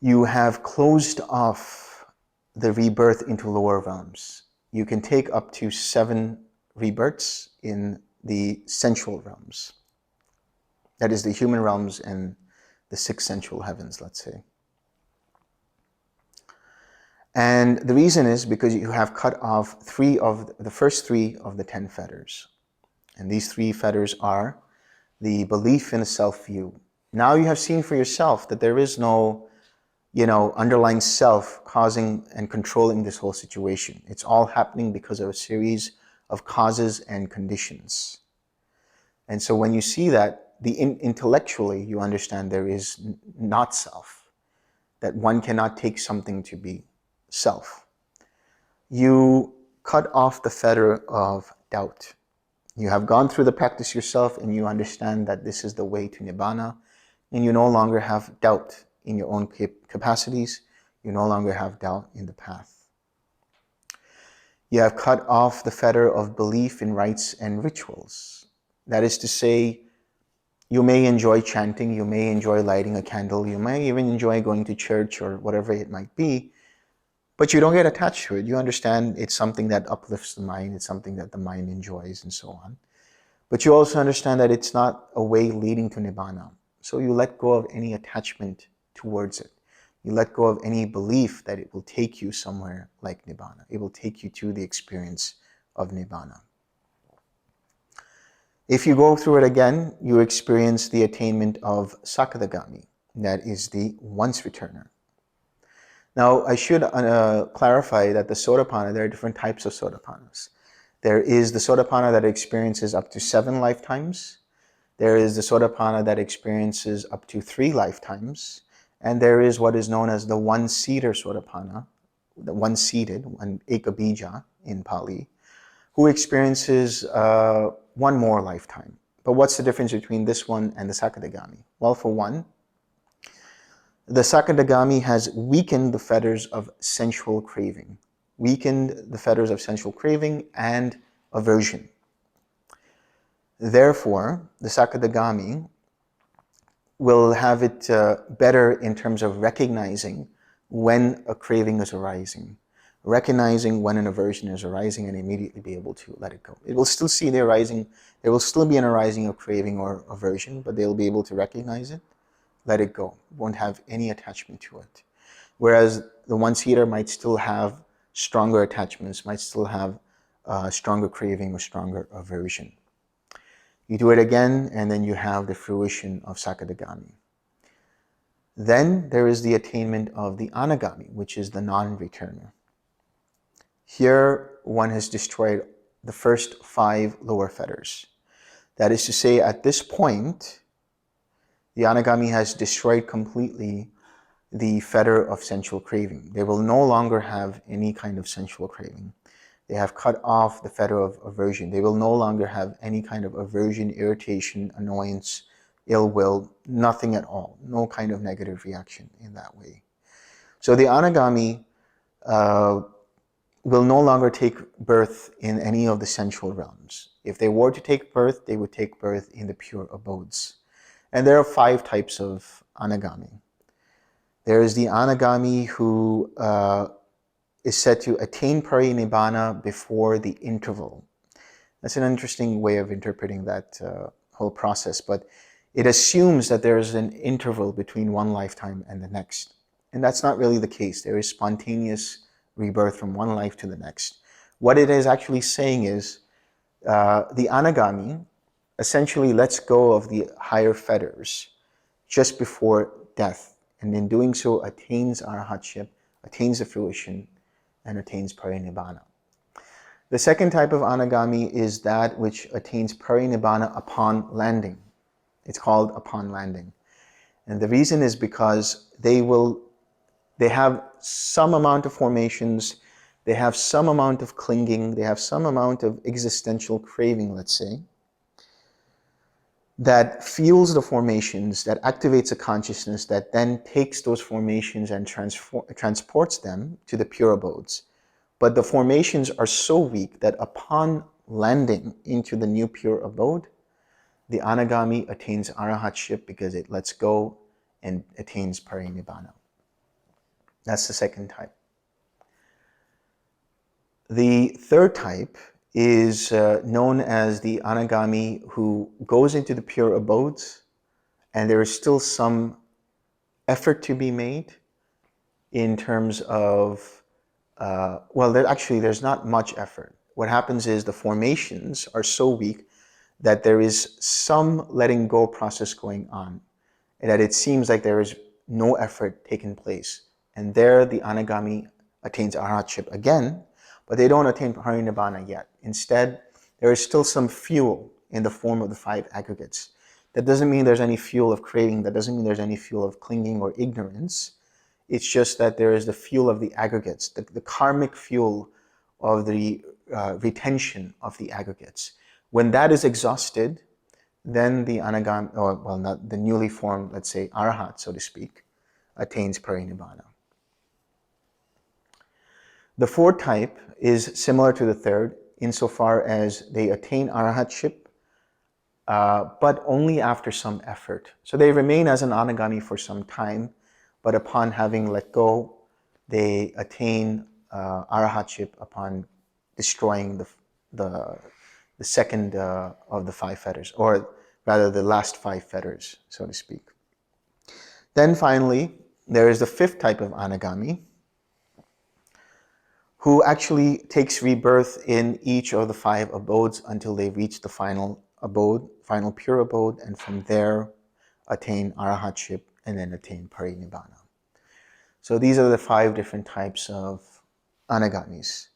you have closed off the rebirth into lower realms. You can take up to 7 rebirths in the sensual realms. That is the human realms and the 6 sensual heavens, let's say. And the reason is because you have cut off the first 3 of the 10 fetters. And these 3 fetters are the belief in a self-view. Now you have seen for yourself that there is no, underlying self causing and controlling this whole situation. It's all happening because of a series of causes and conditions. And so when you see that, intellectually you understand there is not self, that one cannot take something to be self. You cut off the fetter of doubt. You have gone through the practice yourself and you understand that this is the way to Nibbana, and you no longer have doubt in your own capacities. You no longer have doubt in the path. You have cut off the fetter of belief in rites and rituals. That is to say, you may enjoy chanting, you may enjoy lighting a candle, you may even enjoy going to church or whatever it might be, but you don't get attached to it. You understand it's something that uplifts the mind, it's something that the mind enjoys and so on. But you also understand that it's not a way leading to Nibbana. So you let go of any attachment towards it. You let go of any belief that it will take you somewhere like Nibbana. It will take you to the experience of Nibbana. If you go through it again, you experience the attainment of Sakadagami. That is the once returner. Now, I should clarify that the Sotapanna, there are different types of Sotapannas. There is the Sotapanna that experiences up to 7 lifetimes. There is the Sotapanna that experiences up to 3 lifetimes. And there is what is known as the one-seater Sotapanna, the one-seated, one ekabija in Pali, who experiences one more lifetime. But what's the difference between this one and the Sakadagami? Well, for one, the Sakadagami has weakened the fetters of sensual craving, and aversion. Therefore, the Sakadagami will have it better in terms of recognizing when a craving is arising, recognizing when an aversion is arising, and immediately be able to let it go. It will still see the arising, there will still be an arising of craving or aversion, but they'll be able to recognize it, let it go, won't have any attachment to it. Whereas the one-seater might still have stronger attachments, might still have stronger craving or stronger aversion. You do it again, and then you have the fruition of Sakadagami. Then there is the attainment of the Anagami, which is the non-returner. Here, one has destroyed the first 5 lower fetters. That is to say, at this point, the Anagami has destroyed completely the fetter of sensual craving. They will no longer have any kind of sensual craving. They have cut off the fetter of aversion. They will no longer have any kind of aversion, irritation, annoyance, ill will, nothing at all. No kind of negative reaction in that way. So the Anagami will no longer take birth in any of the sensual realms. If they were to take birth, they would take birth in the pure abodes. And there are 5 types of Anagami. There is the Anagami who is said to attain Nibbana before the interval. That's an interesting way of interpreting that whole process, but it assumes that there is an interval between one lifetime and the next. And that's not really the case. There is spontaneous rebirth from one life to the next. What it is actually saying is the Anagami essentially lets go of the higher fetters just before death, and in doing so attains arahantship, attains the fruition, and attains parinibbana. The second type of Anagami is that which attains parinibbana upon landing. It's called upon landing. And the reason is because they have some amount of formations, they have some amount of clinging, they have some amount of existential craving, let's say, that fuels the formations, that activates a consciousness that then takes those formations and transports them to the pure abodes. But the formations are so weak that upon landing into the new pure abode, the Anagami attains arahantship because it lets go and attains parinibbana. That's the second type. The third type is known as the Anagami who goes into the pure abodes, and there is still some effort to be made in terms of, there's not much effort. What happens is the formations are so weak that there is some letting go process going on, and that it seems like there is no effort taking place. And there the Anagami attains arahantship again, but they don't attain parinibbana yet. Instead, there is still some fuel in the form of the 5 aggregates. That doesn't mean there's any fuel of craving. That doesn't mean there's any fuel of clinging or ignorance. It's just that there is the fuel of the aggregates, the karmic fuel of the retention of the aggregates. When that is exhausted, then the Anagami, not the newly formed, let's say, arahant, so to speak, attains parinibbana. The fourth type is similar to the third insofar as they attain arahantship, but only after some effort. So they remain as an Anagami for some time, but upon having let go, they attain arahantship upon destroying the second of the 5 fetters, or rather the last 5 fetters, so to speak. Then finally, there is the 5th type of Anagami, who actually takes rebirth in each of the 5 abodes until they reach the final abode, final pure abode, and from there attain arahantship and then attain parinibbana. So these are the 5 different types of Anagamis.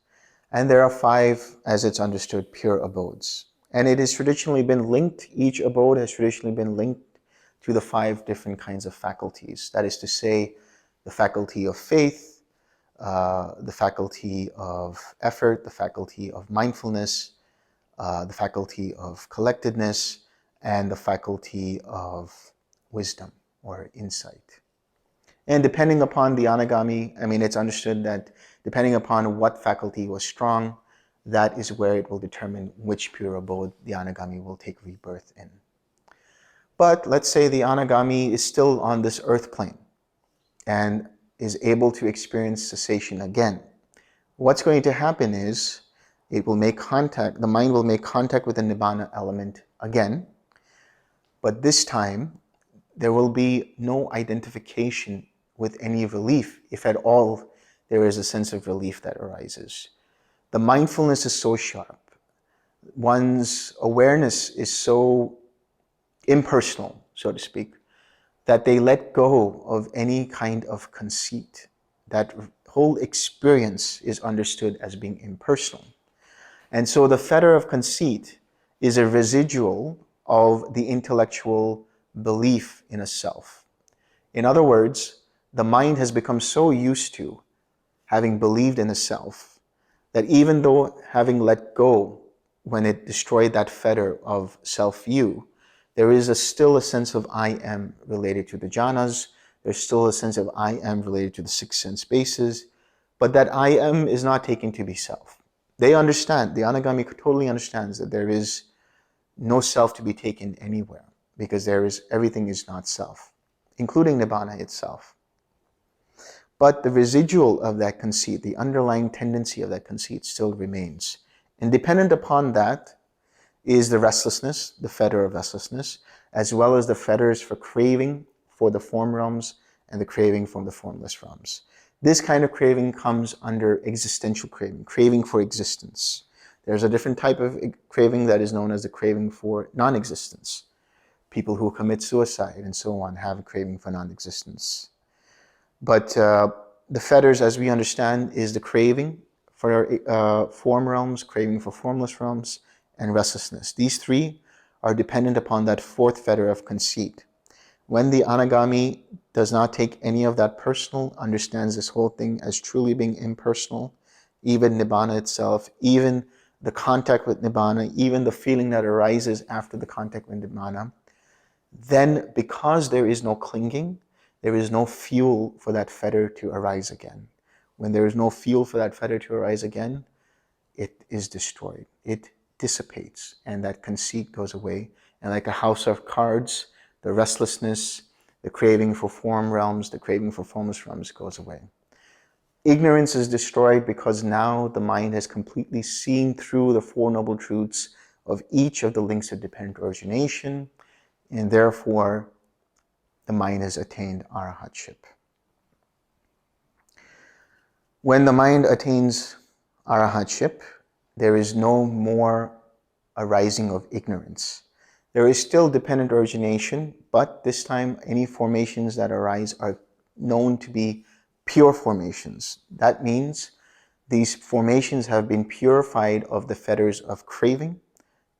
And there are 5, as it's understood, pure abodes. And it has traditionally been linked, each abode has traditionally been linked to the 5 different kinds of faculties. That is to say, the faculty of faith, the faculty of effort, the faculty of mindfulness, the faculty of collectedness, and the faculty of wisdom or insight. And depending upon the anagami, it's understood that depending upon what faculty was strong, that is where it will determine which pure abode the anagami will take rebirth in. But let's say the anagami is still on this earth plane and is able to experience cessation again. What's going to happen is it will make contact, the mind will make contact with the Nibbana element again, but this time there will be no identification with any relief, if at all there is a sense of relief that arises. The mindfulness is so sharp, one's awareness is so impersonal, so to speak, that they let go of any kind of conceit. That whole experience is understood as being impersonal. And so the fetter of conceit is a residual of the intellectual belief in a self. In other words, the mind has become so used to having believed in a self that even though having let go when it destroyed that fetter of self-view, there is still a sense of I am related to the jhanas, there's still a sense of I am related to the six sense bases, but that I am is not taken to be self. They understand, the anagami totally understands that there is no self to be taken anywhere, because everything is not self, including Nibbana itself. But the residual of that conceit, the underlying tendency of that conceit still remains. And dependent upon that is the restlessness, the fetter of restlessness, as well as the fetters for craving for the form realms and the craving from the formless realms. This kind of craving comes under existential craving, craving for existence. There's a different type of craving that is known as the craving for non-existence. People who commit suicide and so on have a craving for non-existence. But the fetters, as we understand, is the craving for form realms, craving for formless realms, and restlessness. These three are dependent upon that fourth fetter of conceit. When the anagami does not take any of that personal, understands this whole thing as truly being impersonal, even Nibbana itself, even the contact with Nibbana, even the feeling that arises after the contact with Nibbana, then because there is no clinging, there is no fuel for that fetter to arise again. When there is no fuel for that fetter to arise again, it is destroyed. It dissipates, and that conceit goes away. And like a house of cards, the restlessness, the craving for form realms, the craving for formless realms goes away. Ignorance is destroyed because now the mind has completely seen through the Four Noble Truths of each of the links of dependent origination, and therefore the mind has attained arahantship. When the mind attains arahantship, there is no more arising of ignorance. There is still dependent origination, but this time any formations that arise are known to be pure formations. That means these formations have been purified of the fetters of craving,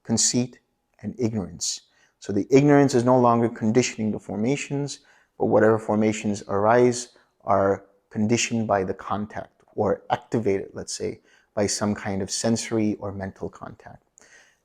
conceit, and ignorance. So the ignorance is no longer conditioning the formations, but whatever formations arise are conditioned by the contact, or activated, let's say, by some kind of sensory or mental contact.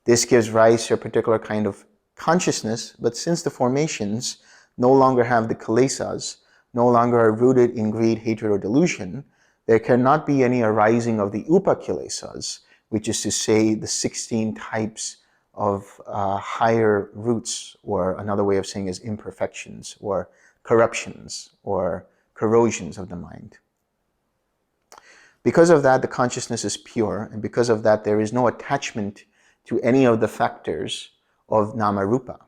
This gives rise to a particular kind of consciousness, but since the formations no longer have the kilesas, no longer are rooted in greed, hatred, or delusion, there cannot be any arising of the upa-kilesas, which is to say the 16 types of higher roots, or another way of saying is imperfections, or corruptions, or corrosions of the mind. Because of that, the consciousness is pure, and because of that, there is no attachment to any of the factors of nama-rupa.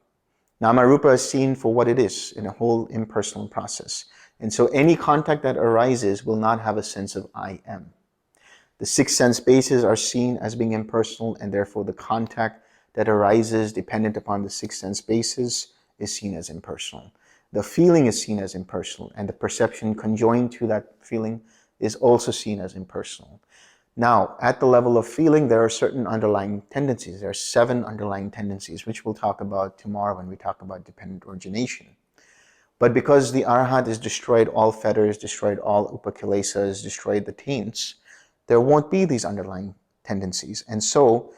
Nama-rupa is seen for what it is in a whole impersonal process. And so any contact that arises will not have a sense of I am. The six sense bases are seen as being impersonal, and therefore the contact that arises dependent upon the six sense bases is seen as impersonal. The feeling is seen as impersonal, and the perception conjoined to that feeling is also seen as impersonal. Now, at the level of feeling, there are certain underlying tendencies. There are 7 underlying tendencies, which we'll talk about tomorrow when we talk about dependent origination. But because the arahant has destroyed all fetters, destroyed all upakilesas, destroyed the taints, there won't be these underlying tendencies. And so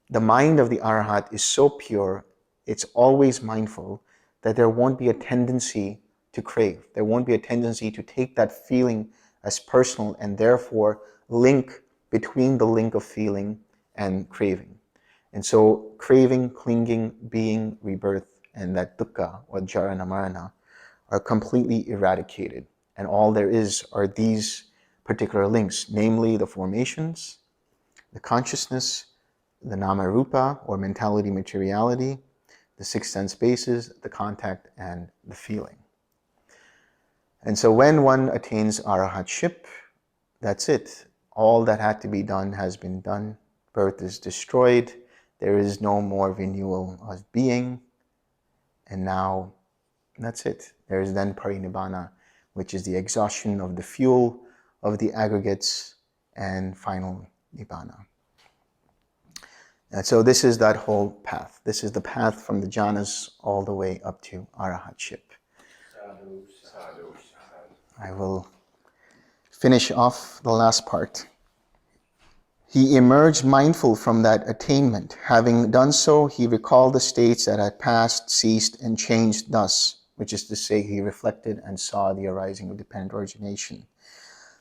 the mind of the arahant is so pure, it's always mindful, that there won't be a tendency to crave. There won't be a tendency to take that feeling as personal and therefore link between the link of feeling and craving. And so craving, clinging, being, rebirth, and that dukkha or jhana marana are completely eradicated. And all there is are these particular links, namely the formations, the consciousness, the nama rupa or mentality materiality, the six sense bases, the contact, and the feeling. And so when one attains arahantship, that's it. All that had to be done has been done. Birth is destroyed. There is no more renewal of being. And now that's it. There is then parinibbana, which is the exhaustion of the fuel of the aggregates, and final nibbana. And so this is that whole path. This is the path from the jhanas all the way up to arahantship. I will finish off the last part. He emerged mindful from that attainment. Having done so, he recalled the states that had passed, ceased, and changed thus, which is to say, he reflected and saw the arising of dependent origination.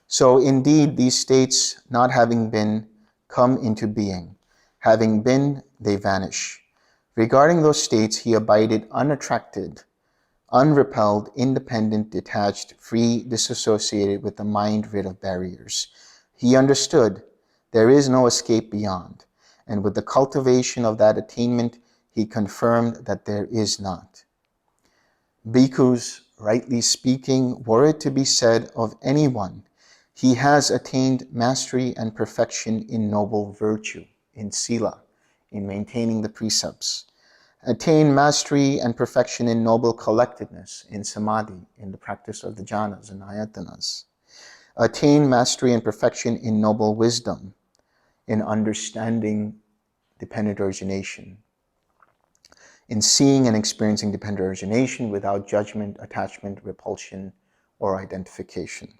So indeed, these states, not having been, come into being. Having been, they vanish. Regarding those states, he abided unattracted, unrepelled, independent, detached, free, disassociated with the mind rid of barriers. He understood there is no escape beyond, and with the cultivation of that attainment, he confirmed that there is not. Bhikkhus, rightly speaking, were it to be said of anyone, he has attained mastery and perfection in noble virtue, in sila, in maintaining the precepts, attained mastery and perfection in noble collectedness, in samadhi, in the practice of the jhanas and ayatanas, attained mastery and perfection in noble wisdom, in understanding dependent origination, in seeing and experiencing dependent origination without judgment, attachment, repulsion, or identification.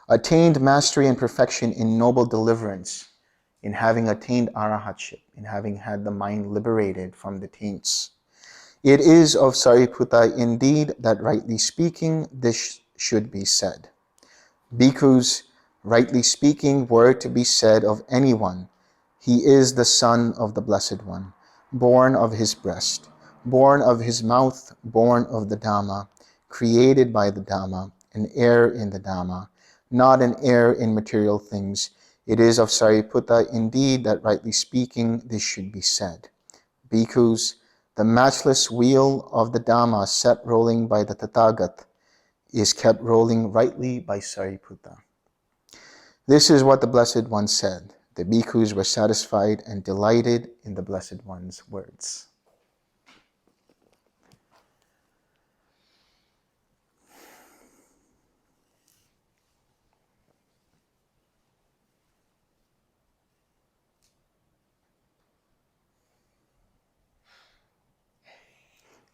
Attained mastery and perfection in noble deliverance, in having attained arahantship, in having had the mind liberated from the taints. It is of Sāriputta indeed that rightly speaking, this should be said. Bhikkhus, rightly speaking, were to be said of anyone, he is the son of the Blessed One, born of his breast, born of his mouth, born of the Dhamma, created by the Dhamma, an heir in the Dhamma, not an heir in material things. It is of Sāriputta indeed that rightly speaking, this should be said. Bhikkhus, the matchless wheel of the Dhamma set rolling by the Tathagat is kept rolling rightly by Sāriputta. This is what the Blessed One said. The bhikkhus were satisfied and delighted in the Blessed One's words.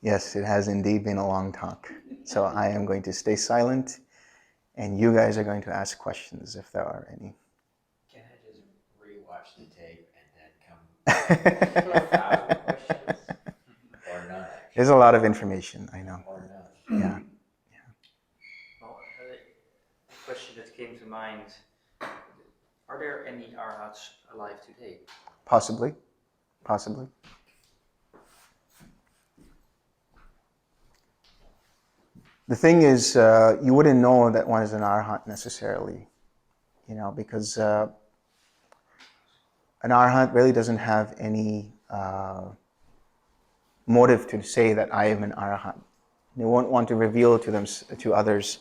Yes, it has indeed been a long talk. So I am going to stay silent, and you guys are going to ask questions if there are any. Can I just rewatch the tape and then come 1,000 questions? Or none, actually? There's a lot of information, I know. Or none. Yeah. Well, a question that came to mind, are there any arahants alive today? Possibly. Possibly. The thing is, you wouldn't know that one is an arahant necessarily, because an arahant really doesn't have any motive to say that I am an arahant. They won't want to reveal to others,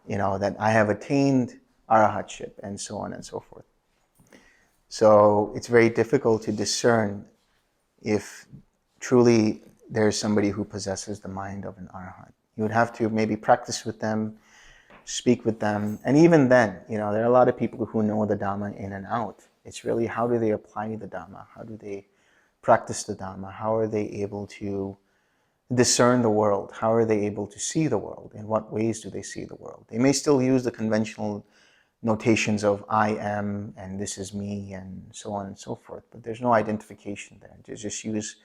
that I have attained arahantship and so on and so forth. So it's very difficult to discern if truly there's somebody who possesses the mind of an arahant. You would have to maybe practice with them, speak with them, and even then, there are a lot of people who know the Dhamma in and out. It's really how do they apply the Dhamma? How do they practice the Dhamma? How are they able to discern the world? How are they able to see the world? In what ways do they see the world? They may still use the conventional notations of I am and this is me and so on and so forth, but there's no identification there. They just use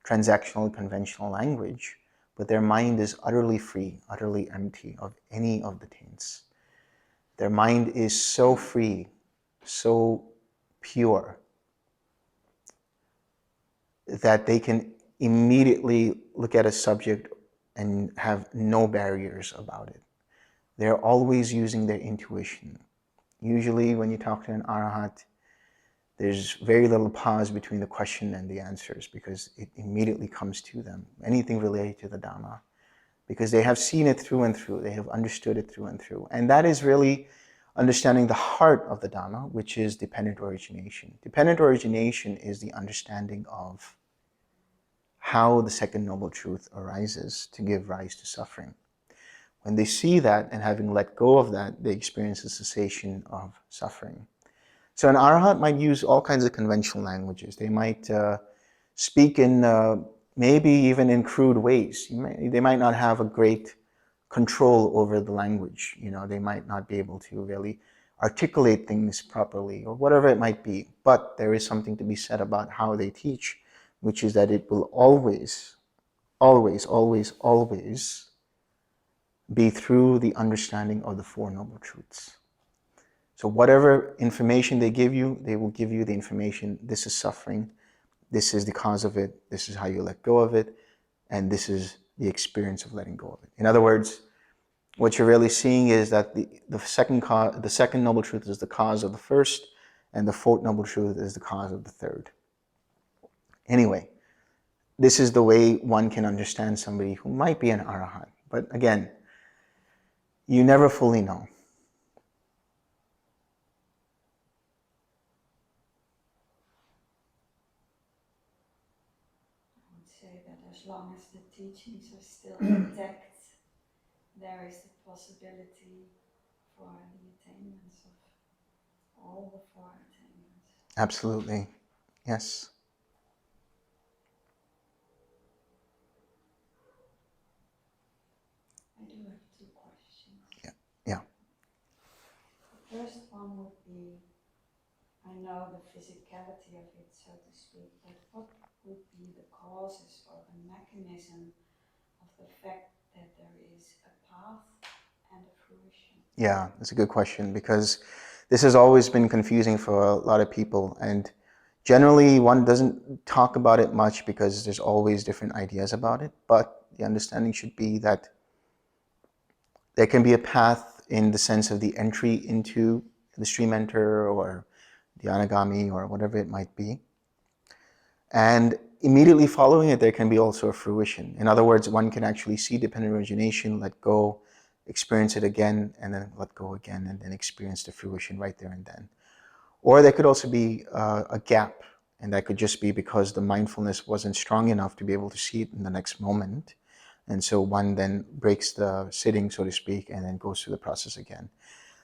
transactional, conventional language, but their mind is utterly free, utterly empty of any of the taints. Their mind is so free, so pure, that they can immediately look at a subject and have no barriers about it. They're always using their intuition. Usually when you talk to an arahant, there's very little pause between the question and the answers because it immediately comes to them. Anything related to the Dhamma, because they have seen it through and through. They have understood it through and through. And that is really understanding the heart of the Dhamma, which is dependent origination. Dependent origination is the understanding of how the second noble truth arises to give rise to suffering. When they see that and having let go of that, they experience a cessation of suffering. So an arahant might use all kinds of conventional languages. They might speak in maybe even in crude ways. They might not have a great control over the language. They might not be able to really articulate things properly or whatever it might be. But there is something to be said about how they teach, which is that it will always, always, always, always be through the understanding of the Four Noble Truths. So whatever information they give you, they will give you the information, this is suffering, this is the cause of it, this is how you let go of it, and this is the experience of letting go of it. In other words, what you're really seeing is that the second noble truth is the cause of the first, and the fourth noble truth is the cause of the third. Anyway, this is the way one can understand somebody who might be an arahant. But again, you never fully know. I would say that as long as the teachings are still intact, there is the possibility for the attainments of all the four attainments. Absolutely. Yes. I do have two questions. Yeah. The first one would be, I know the physicality of it, so to speak, but what would be the causes or the mechanism of the fact that there is a path and a fruition? Yeah, that's a good question, because this has always been confusing for a lot of people, and generally one doesn't talk about it much because there's always different ideas about it, but the understanding should be that there can be a path in the sense of the entry into the stream enter or the anagami or whatever it might be. And immediately following it, there can be also a fruition. In other words, one can actually see dependent origination, let go, experience it again, and then let go again, and then experience the fruition right there and then. Or there could also be a gap, and that could just be because the mindfulness wasn't strong enough to be able to see it in the next moment. And so one then breaks the sitting, so to speak, and then goes through the process again.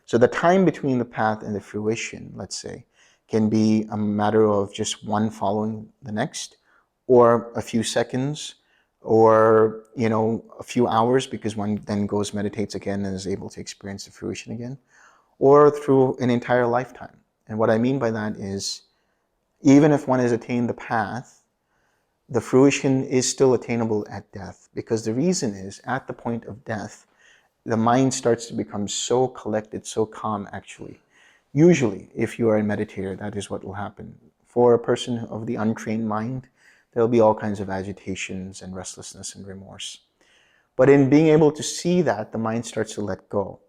So the time between the path and the fruition, let's say, can be a matter of just one following the next, or a few seconds, or a few hours, because one then goes, meditates again, and is able to experience the fruition again, or through an entire lifetime. And what I mean by that is, even if one has attained the path, the fruition is still attainable at death, because the reason is, at the point of death, the mind starts to become so collected, so calm actually. Usually, if you are a meditator, that is what will happen. For a person of the untrained mind, there will be all kinds of agitations and restlessness and remorse. But in being able to see that, the mind starts to let go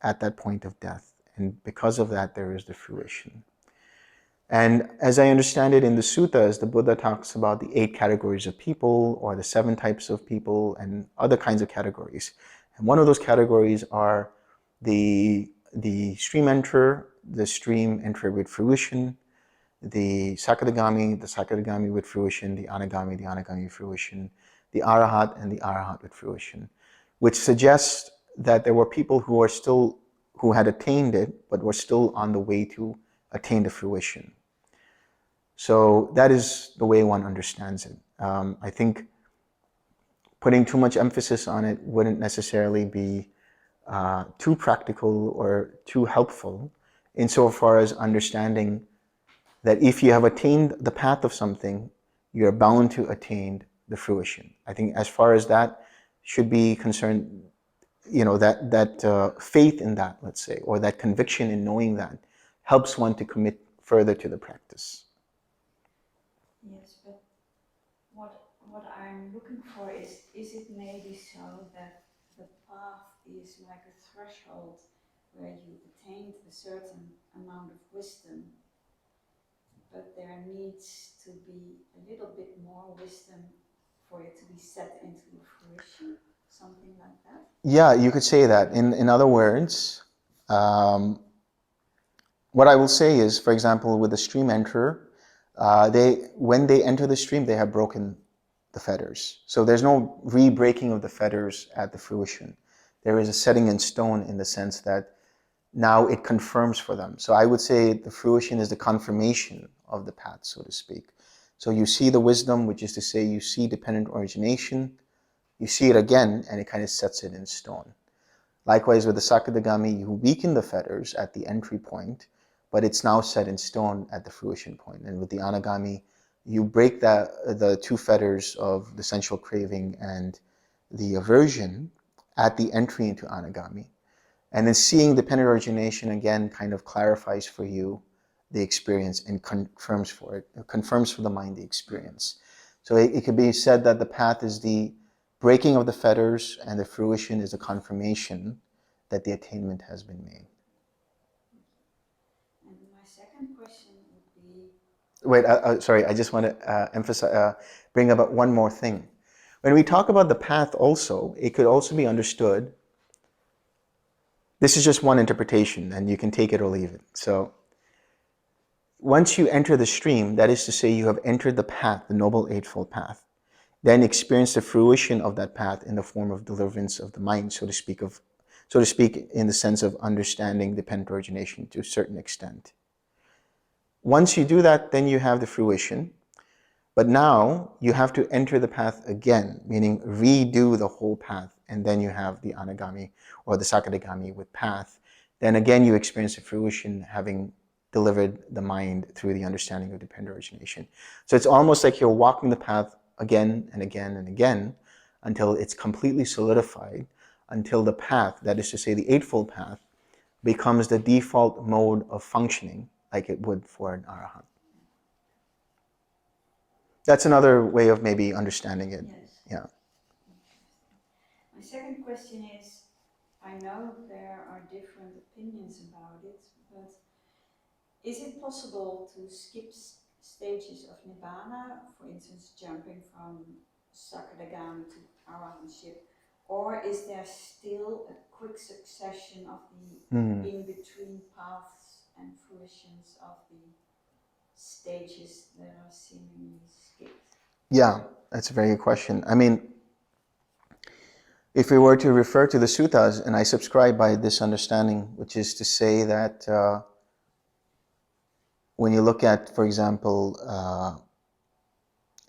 at that point of death. And because of that, there is the fruition. And as I understand it in the suttas, the Buddha talks about the 8 categories of people, or the 7 types of people, and other kinds of categories. And one of those categories are the stream enterer, the stream enterer with fruition, the sakadagami with fruition, the anagami with fruition, the arahant, and the arahant with fruition, which suggests that there were people who had attained it, but were still on the way to attain the fruition. So that is the way one understands it. I think putting too much emphasis on it wouldn't necessarily be too practical or too helpful insofar as understanding that if you have attained the path of something, you're bound to attain the fruition. I think as far as that should be concerned, that faith in that, let's say, or that conviction in knowing that helps one to commit further to the practice. Yes, but what I'm looking for is it maybe so that the path is like a threshold where you attained a certain amount of wisdom, but there needs to be a little bit more wisdom for it to be set into fruition, something like that? Yeah, you could say that. In other words, what I will say is, for example, with the stream enterer, when they enter the stream, they have broken the fetters. So there's no re-breaking of the fetters at the fruition. There is a setting in stone in the sense that now it confirms for them. So I would say the fruition is the confirmation of the path, so to speak. So you see the wisdom, which is to say you see dependent origination, you see it again, and it kind of sets it in stone. Likewise, with the Sakadagami, you weaken the fetters at the entry point, but it's now set in stone at the fruition point. And with the Anagami, you break the two fetters of the sensual craving and the aversion at the entry into Anagami. And then seeing dependent origination again kind of clarifies for you the experience and confirms for the mind the experience. So it could be said that the path is the breaking of the fetters, and the fruition is a confirmation that the attainment has been made. And my second question would be... Wait, sorry, I just want to bring up one more thing. When we talk about the path also, it could also be understood, this is just one interpretation, and you can take it or leave it. So, once you enter the stream, that is to say you have entered the path, the Noble Eightfold Path, then experience the fruition of that path in the form of deliverance of the mind, so to speak, in the sense of understanding dependent origination to a certain extent. Once you do that, then you have the fruition. But now you have to enter the path again, meaning redo the whole path, and then you have the Anagami or the Sakadagami with path. Then again you experience the fruition, having delivered the mind through the understanding of dependent origination. So it's almost like you're walking the path again and again and again until it's completely solidified, until the path, that is to say the Eightfold Path, becomes the default mode of functioning like it would for an arahant. That's another way of maybe understanding it. Yes. Yeah. My second question is, I know there are different opinions about it, but is it possible to skip stages of Nibbana, for instance, jumping from Sakadagami to arahantship, or is there still a quick succession of the in-between paths and fruitions of the stages that are seemingly skipped? Yeah, that's a very good question. I mean, if we were to refer to the suttas, and I subscribe by this understanding, which is to say that when you look at, for example,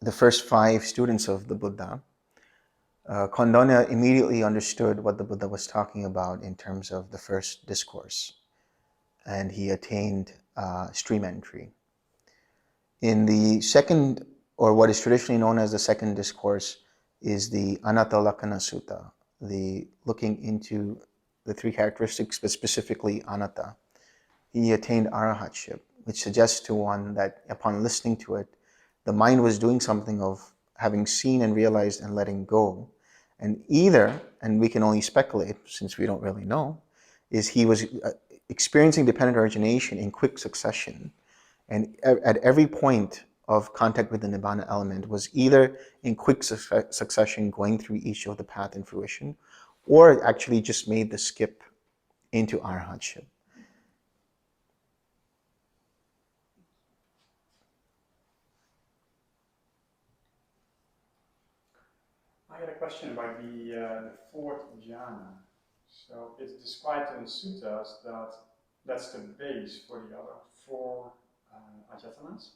the first 5 students of the Buddha, Kondona immediately understood what the Buddha was talking about in terms of the first discourse, and he attained stream entry. In the second, or what is traditionally known as the second discourse, is the Annata Sutta, the looking into the 3 characteristics, but specifically anatta. He attained arahantship, which suggests to one that upon listening to it, the mind was doing something of having seen and realized and letting go. And either, and we can only speculate since we don't really know, is he was experiencing dependent origination in quick succession. And at every point of contact with the Nibbana element was either in quick succession going through each of the path and fruition, or actually just made the skip into arahantship. I had a question about the 4th jhana. So it's described in the suttas that that's the base for the other 4 ajatanas.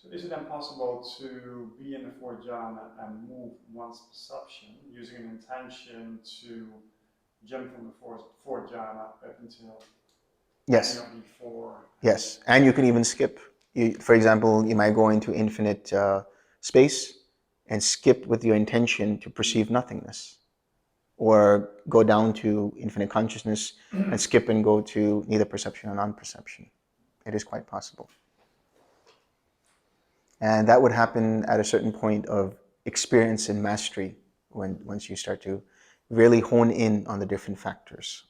So is it then possible to be in the fourth jhana and move one's perception using an intention to jump from the fourth jhana up until Yes. any of the four? Yes, and you can even skip. For example, you might go into infinite space and skip with your intention to perceive nothingness, or go down to infinite consciousness and skip and go to neither perception or non-perception. It is quite possible. And that would happen at a certain point of experience and mastery, once you start to really hone in on the different factors.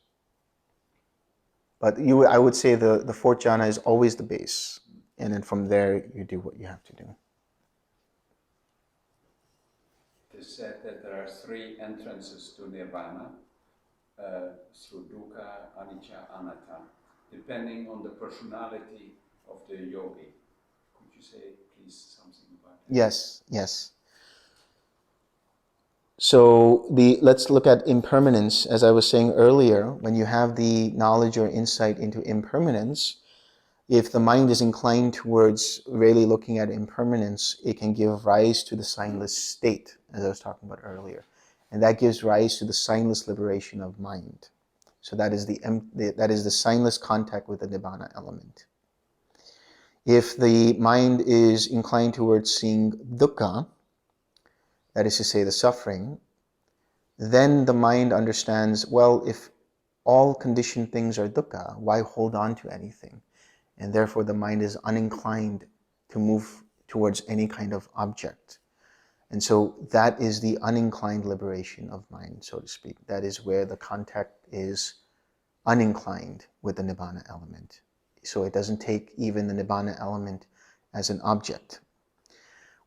But I would say the fourth jhana is always the base. And then from there, you do what you have to do. It is said that there are three entrances to Nibbana, through dukkha, anicca, anatta, depending on the personality of the yogi. Could you say, please, something about that? Yes, yes. So let's look at impermanence. As I was saying earlier, when you have the knowledge or insight into impermanence, if the mind is inclined towards really looking at impermanence, it can give rise to the signless state, as I was talking about earlier. And that gives rise to the signless liberation of mind. So that is the signless contact with the Nibbana element. If the mind is inclined towards seeing dukkha, that is to say the suffering, then the mind understands, well, if all conditioned things are dukkha, why hold on to anything? And therefore the mind is uninclined to move towards any kind of object. And so that is the uninclined liberation of mind, so to speak. That is where the contact is uninclined with the Nibbana element. So it doesn't take even the Nibbana element as an object.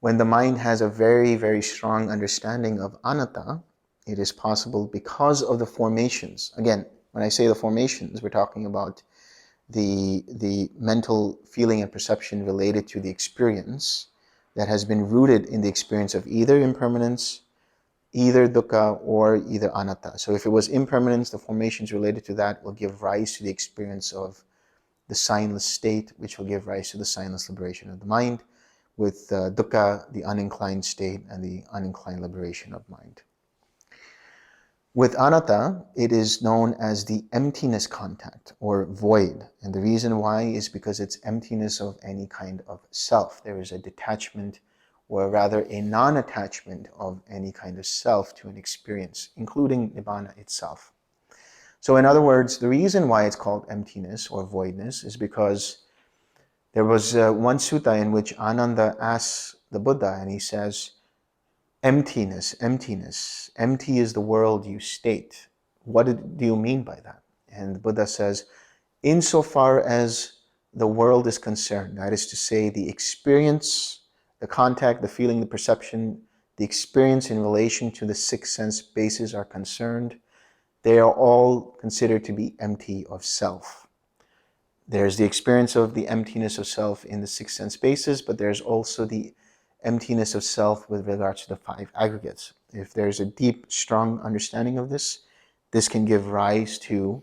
When the mind has a very, very strong understanding of anatta, it is possible because of the formations. Again, when I say the formations, we're talking about the mental feeling and perception related to the experience that has been rooted in the experience of either impermanence, either dukkha, or either anatta. So if it was impermanence, the formations related to that will give rise to the experience of the signless state, which will give rise to the signless liberation of the mind, with dukkha, the uninclined state, and the uninclined liberation of mind. With anatta, it is known as the emptiness contact, or void. And the reason why is because it's emptiness of any kind of self. There is a detachment, or rather a non-attachment of any kind of self to an experience, including Nibbana itself. So in other words, the reason why it's called emptiness or voidness is because there was one sutta in which Ananda asks the Buddha, and he says, emptiness, emptiness, empty is the world you state. What do you mean by that? And the Buddha says, insofar as the world is concerned, that is to say, the experience, the contact, the feeling, the perception, the experience in relation to the six sense bases are concerned, they are all considered to be empty of self. There's the experience of the emptiness of self in the six sense bases, but there's also the emptiness of self with regards to the five aggregates. If there's a deep, strong understanding of this, this can give rise to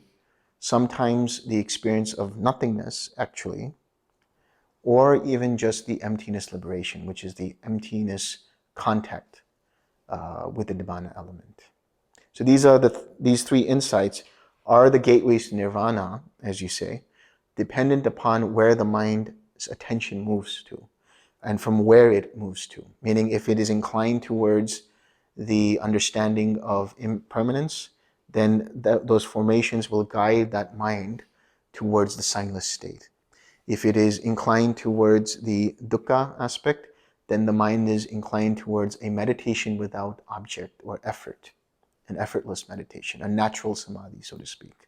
sometimes the experience of nothingness, actually, or even just the emptiness liberation, which is the emptiness contact with the Nibbana element. So these three insights are the gateways to nirvana, as you say, dependent upon where the mind's attention moves to and from where it moves to. Meaning, if it is inclined towards the understanding of impermanence, then those formations will guide that mind towards the signless state. If it is inclined towards the dukkha aspect, then the mind is inclined towards a meditation without object or effort, an effortless meditation, a natural samadhi, so to speak.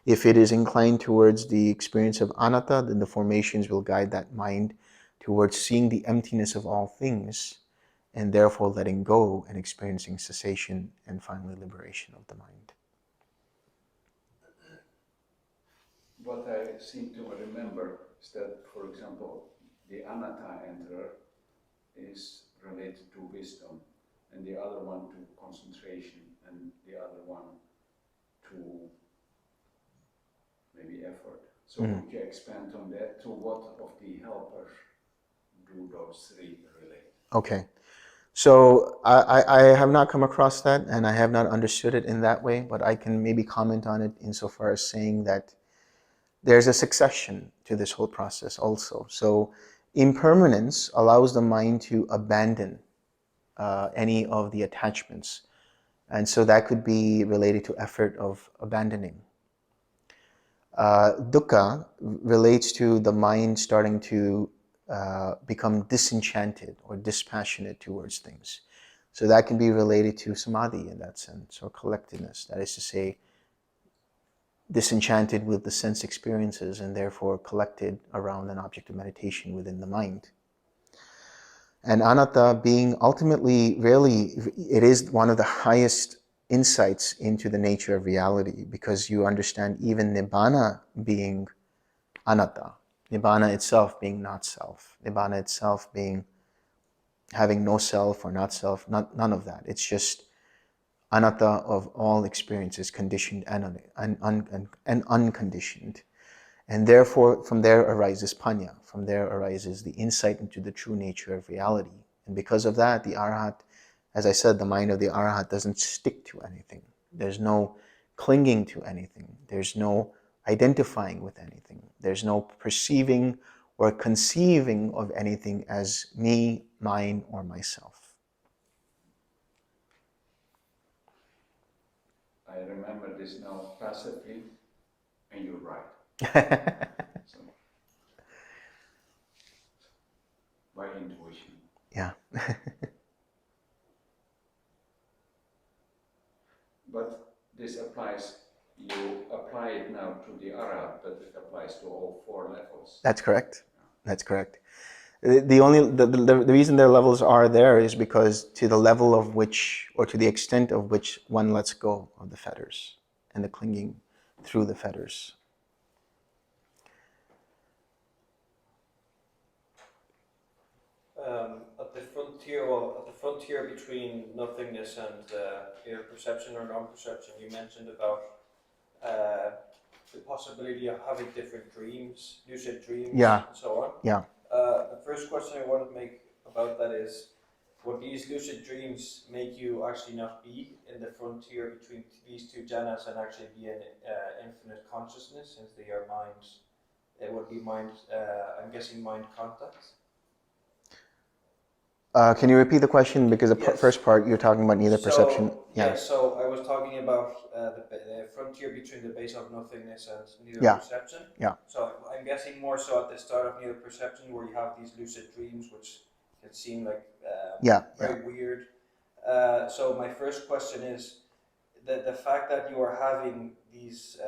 If it is inclined towards the experience of anatta, then the formations will guide that mind towards seeing the emptiness of all things, and therefore letting go and experiencing cessation and finally liberation of the mind. What I seem to remember is that, for example, the anatta enterer is related to wisdom, and the other one to concentration, and the other one to maybe effort. So could you expand on that? To what of the helpers do those three relate? Okay. So I have not come across that, and I have not understood it in that way, but I can maybe comment on it insofar as saying that there's a succession to this whole process also. So impermanence allows the mind to abandon any of the attachments. And so that could be related to effort of abandoning. Dukkha relates to the mind starting to become disenchanted or dispassionate towards things. So that can be related to samadhi in that sense, or collectedness. That is to say, disenchanted with the sense experiences and therefore collected around an object of meditation within the mind. And anatta being ultimately, really, it is one of the highest insights into the nature of reality, because you understand even Nibbana being anatta, Nibbana itself being not self, Nibbana itself being having no self or not self, none of that. It's just anatta of all experiences, conditioned and unconditioned. And therefore, from there arises panya. From there arises the insight into the true nature of reality. And because of that, the arahant, as I said, the mind of the arahant doesn't stick to anything. There's no clinging to anything. There's no identifying with anything. There's no perceiving or conceiving of anything as me, mine, or myself. I remember this now passively, and you're right. So, by intuition. Yeah. But this applies, you apply it now to the arahant, but it applies to all four levels. That's correct. That's correct. The reason their levels are there is because to the level of which, or to the extent of which, one lets go of the fetters and the clinging through the fetters. At the frontier between nothingness and either perception or non-perception, you mentioned about the possibility of having different dreams, lucid dreams, Yeah. and so on. Yeah. The first question I want to make about that is, would these lucid dreams make you actually not be in the frontier between these two jhanas and actually be in infinite consciousness, since they are mind? It would be mind. I'm guessing mind contact. Can you repeat the question? Because the Yes. first part you're talking about neither perception. Yeah. So I was talking about the frontier between the base of nothingness and neither Yeah. perception. Yeah. So I'm guessing more so at the start of neither perception, where you have these lucid dreams, which can seem like very weird. So my first question is the fact that you are having these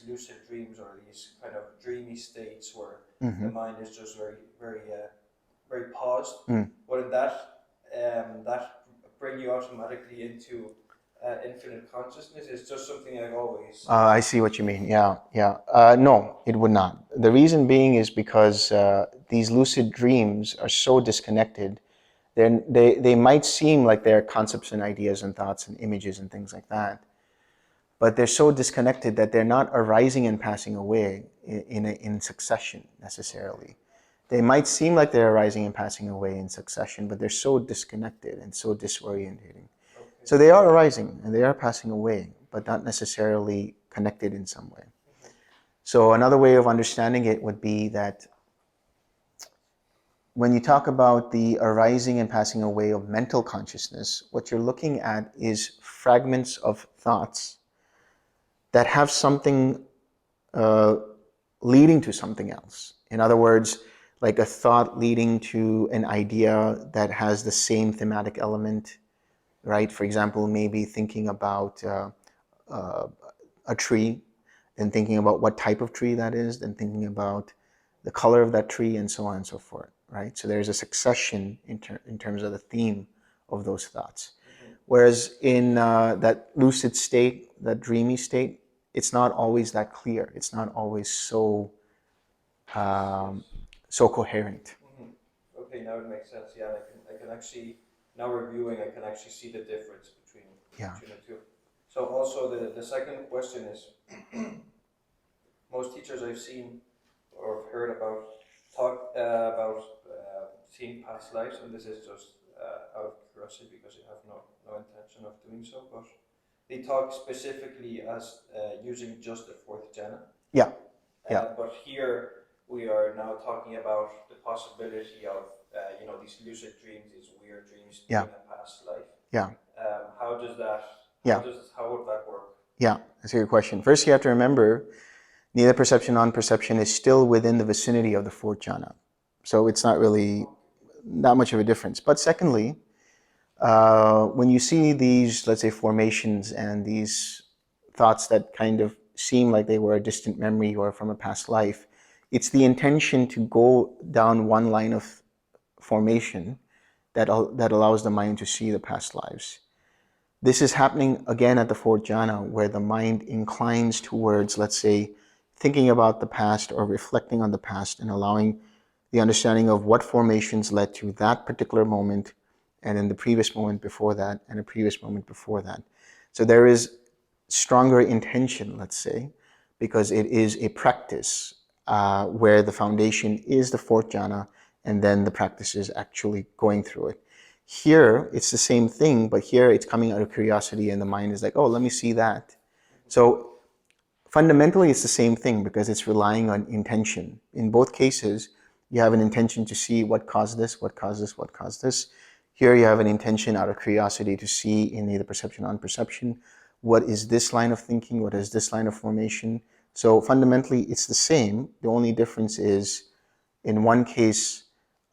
lucid dreams, or these kind of dreamy states where the mind is just very paused. Wouldn't that bring you automatically into infinite consciousness? It's just something I've always. I see what you mean. Yeah, yeah. No, it would not. The reason being is because these lucid dreams are so disconnected. They might seem like they're concepts and ideas and thoughts and images and things like that, but they're so disconnected that they're not arising and passing away in succession necessarily. They might seem like they're arising and passing away in succession, but they're so disconnected and so disorientating. Okay. So they are arising and they are passing away, but not necessarily connected in some way. So another way of understanding it would be that when you talk about the arising and passing away of mental consciousness, what you're looking at is fragments of thoughts that have something leading to something else. In other words, like a thought leading to an idea that has the same thematic element, right? For example, maybe thinking about a tree, then thinking about what type of tree that is, then thinking about the color of that tree, and so on and so forth, right? So there's a succession in terms of the theme of those thoughts. Whereas in that lucid state, that dreamy state, it's not always that clear. It's not always so coherent. Okay, now it makes sense. Yeah, I can actually, now reviewing, I can actually see the difference between the two. So also the second question is, most teachers I've seen or heard about talk about seeing past lives, and this is just out of curiosity because you have no intention of doing so, but they talk specifically as using just the fourth jhana. Yeah. Yeah. But here we are now talking about the possibility of these lucid dreams, these weird dreams being a past life. Yeah. How does that? How would that work? Yeah, that's a good question. First, you have to remember, neither perception, non-perception is still within the vicinity of the fourth jhana. So it's not really that much of a difference. But secondly, when you see these, let's say, formations and these thoughts that kind of seem like they were a distant memory or from a past life, it's the intention to go down one line of formation that allows the mind to see the past lives. This is happening again at the fourth jhana, where the mind inclines towards, let's say, thinking about the past or reflecting on the past and allowing the understanding of what formations led to that particular moment, and in the previous moment before that, and a previous moment before that. So there is stronger intention, let's say, because it is a practice where the foundation is the fourth jhana, and then the practice is actually going through it. Here, it's the same thing, but here it's coming out of curiosity, and the mind is like, oh, let me see that. So fundamentally, it's the same thing because it's relying on intention. In both cases, you have an intention to see what caused this, what caused this, what caused this. Here you have an intention out of curiosity to see in either perception or non-perception, what is this line of thinking, what is this line of formation. So fundamentally, it's the same. The only difference is, in one case,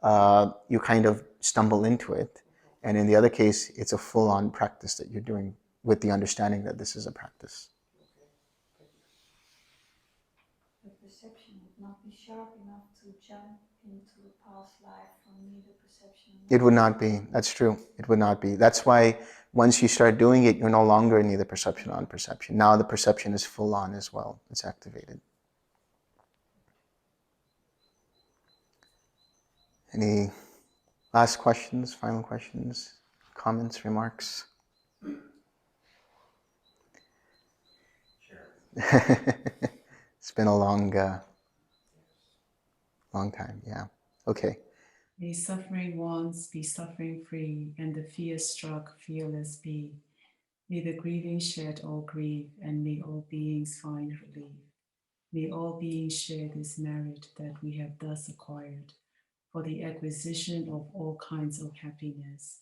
you kind of stumble into it. And in the other case, it's a full-on practice that you're doing with the understanding that this is a practice. The perception would not be sharp enough to jump into a past life from neither perception. It would not be. That's true. It would not be. That's why once you start doing it, you're no longer in either perception or non-perception. Now the perception is full-on as well. It's activated. Any last questions, final questions, comments, remarks? Sure. It's been a long time, yeah. Okay. May suffering once be suffering free, and the fear-struck fearless be. May the grieving shed all grief, and may all beings find relief. May all beings share this merit that we have thus acquired for the acquisition of all kinds of happiness.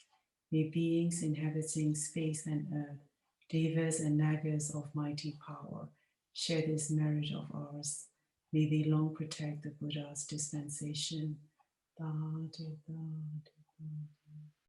May beings inhabiting space and earth, devas and nagas of mighty power, share this merit of ours. May they long protect the Buddha's dispensation.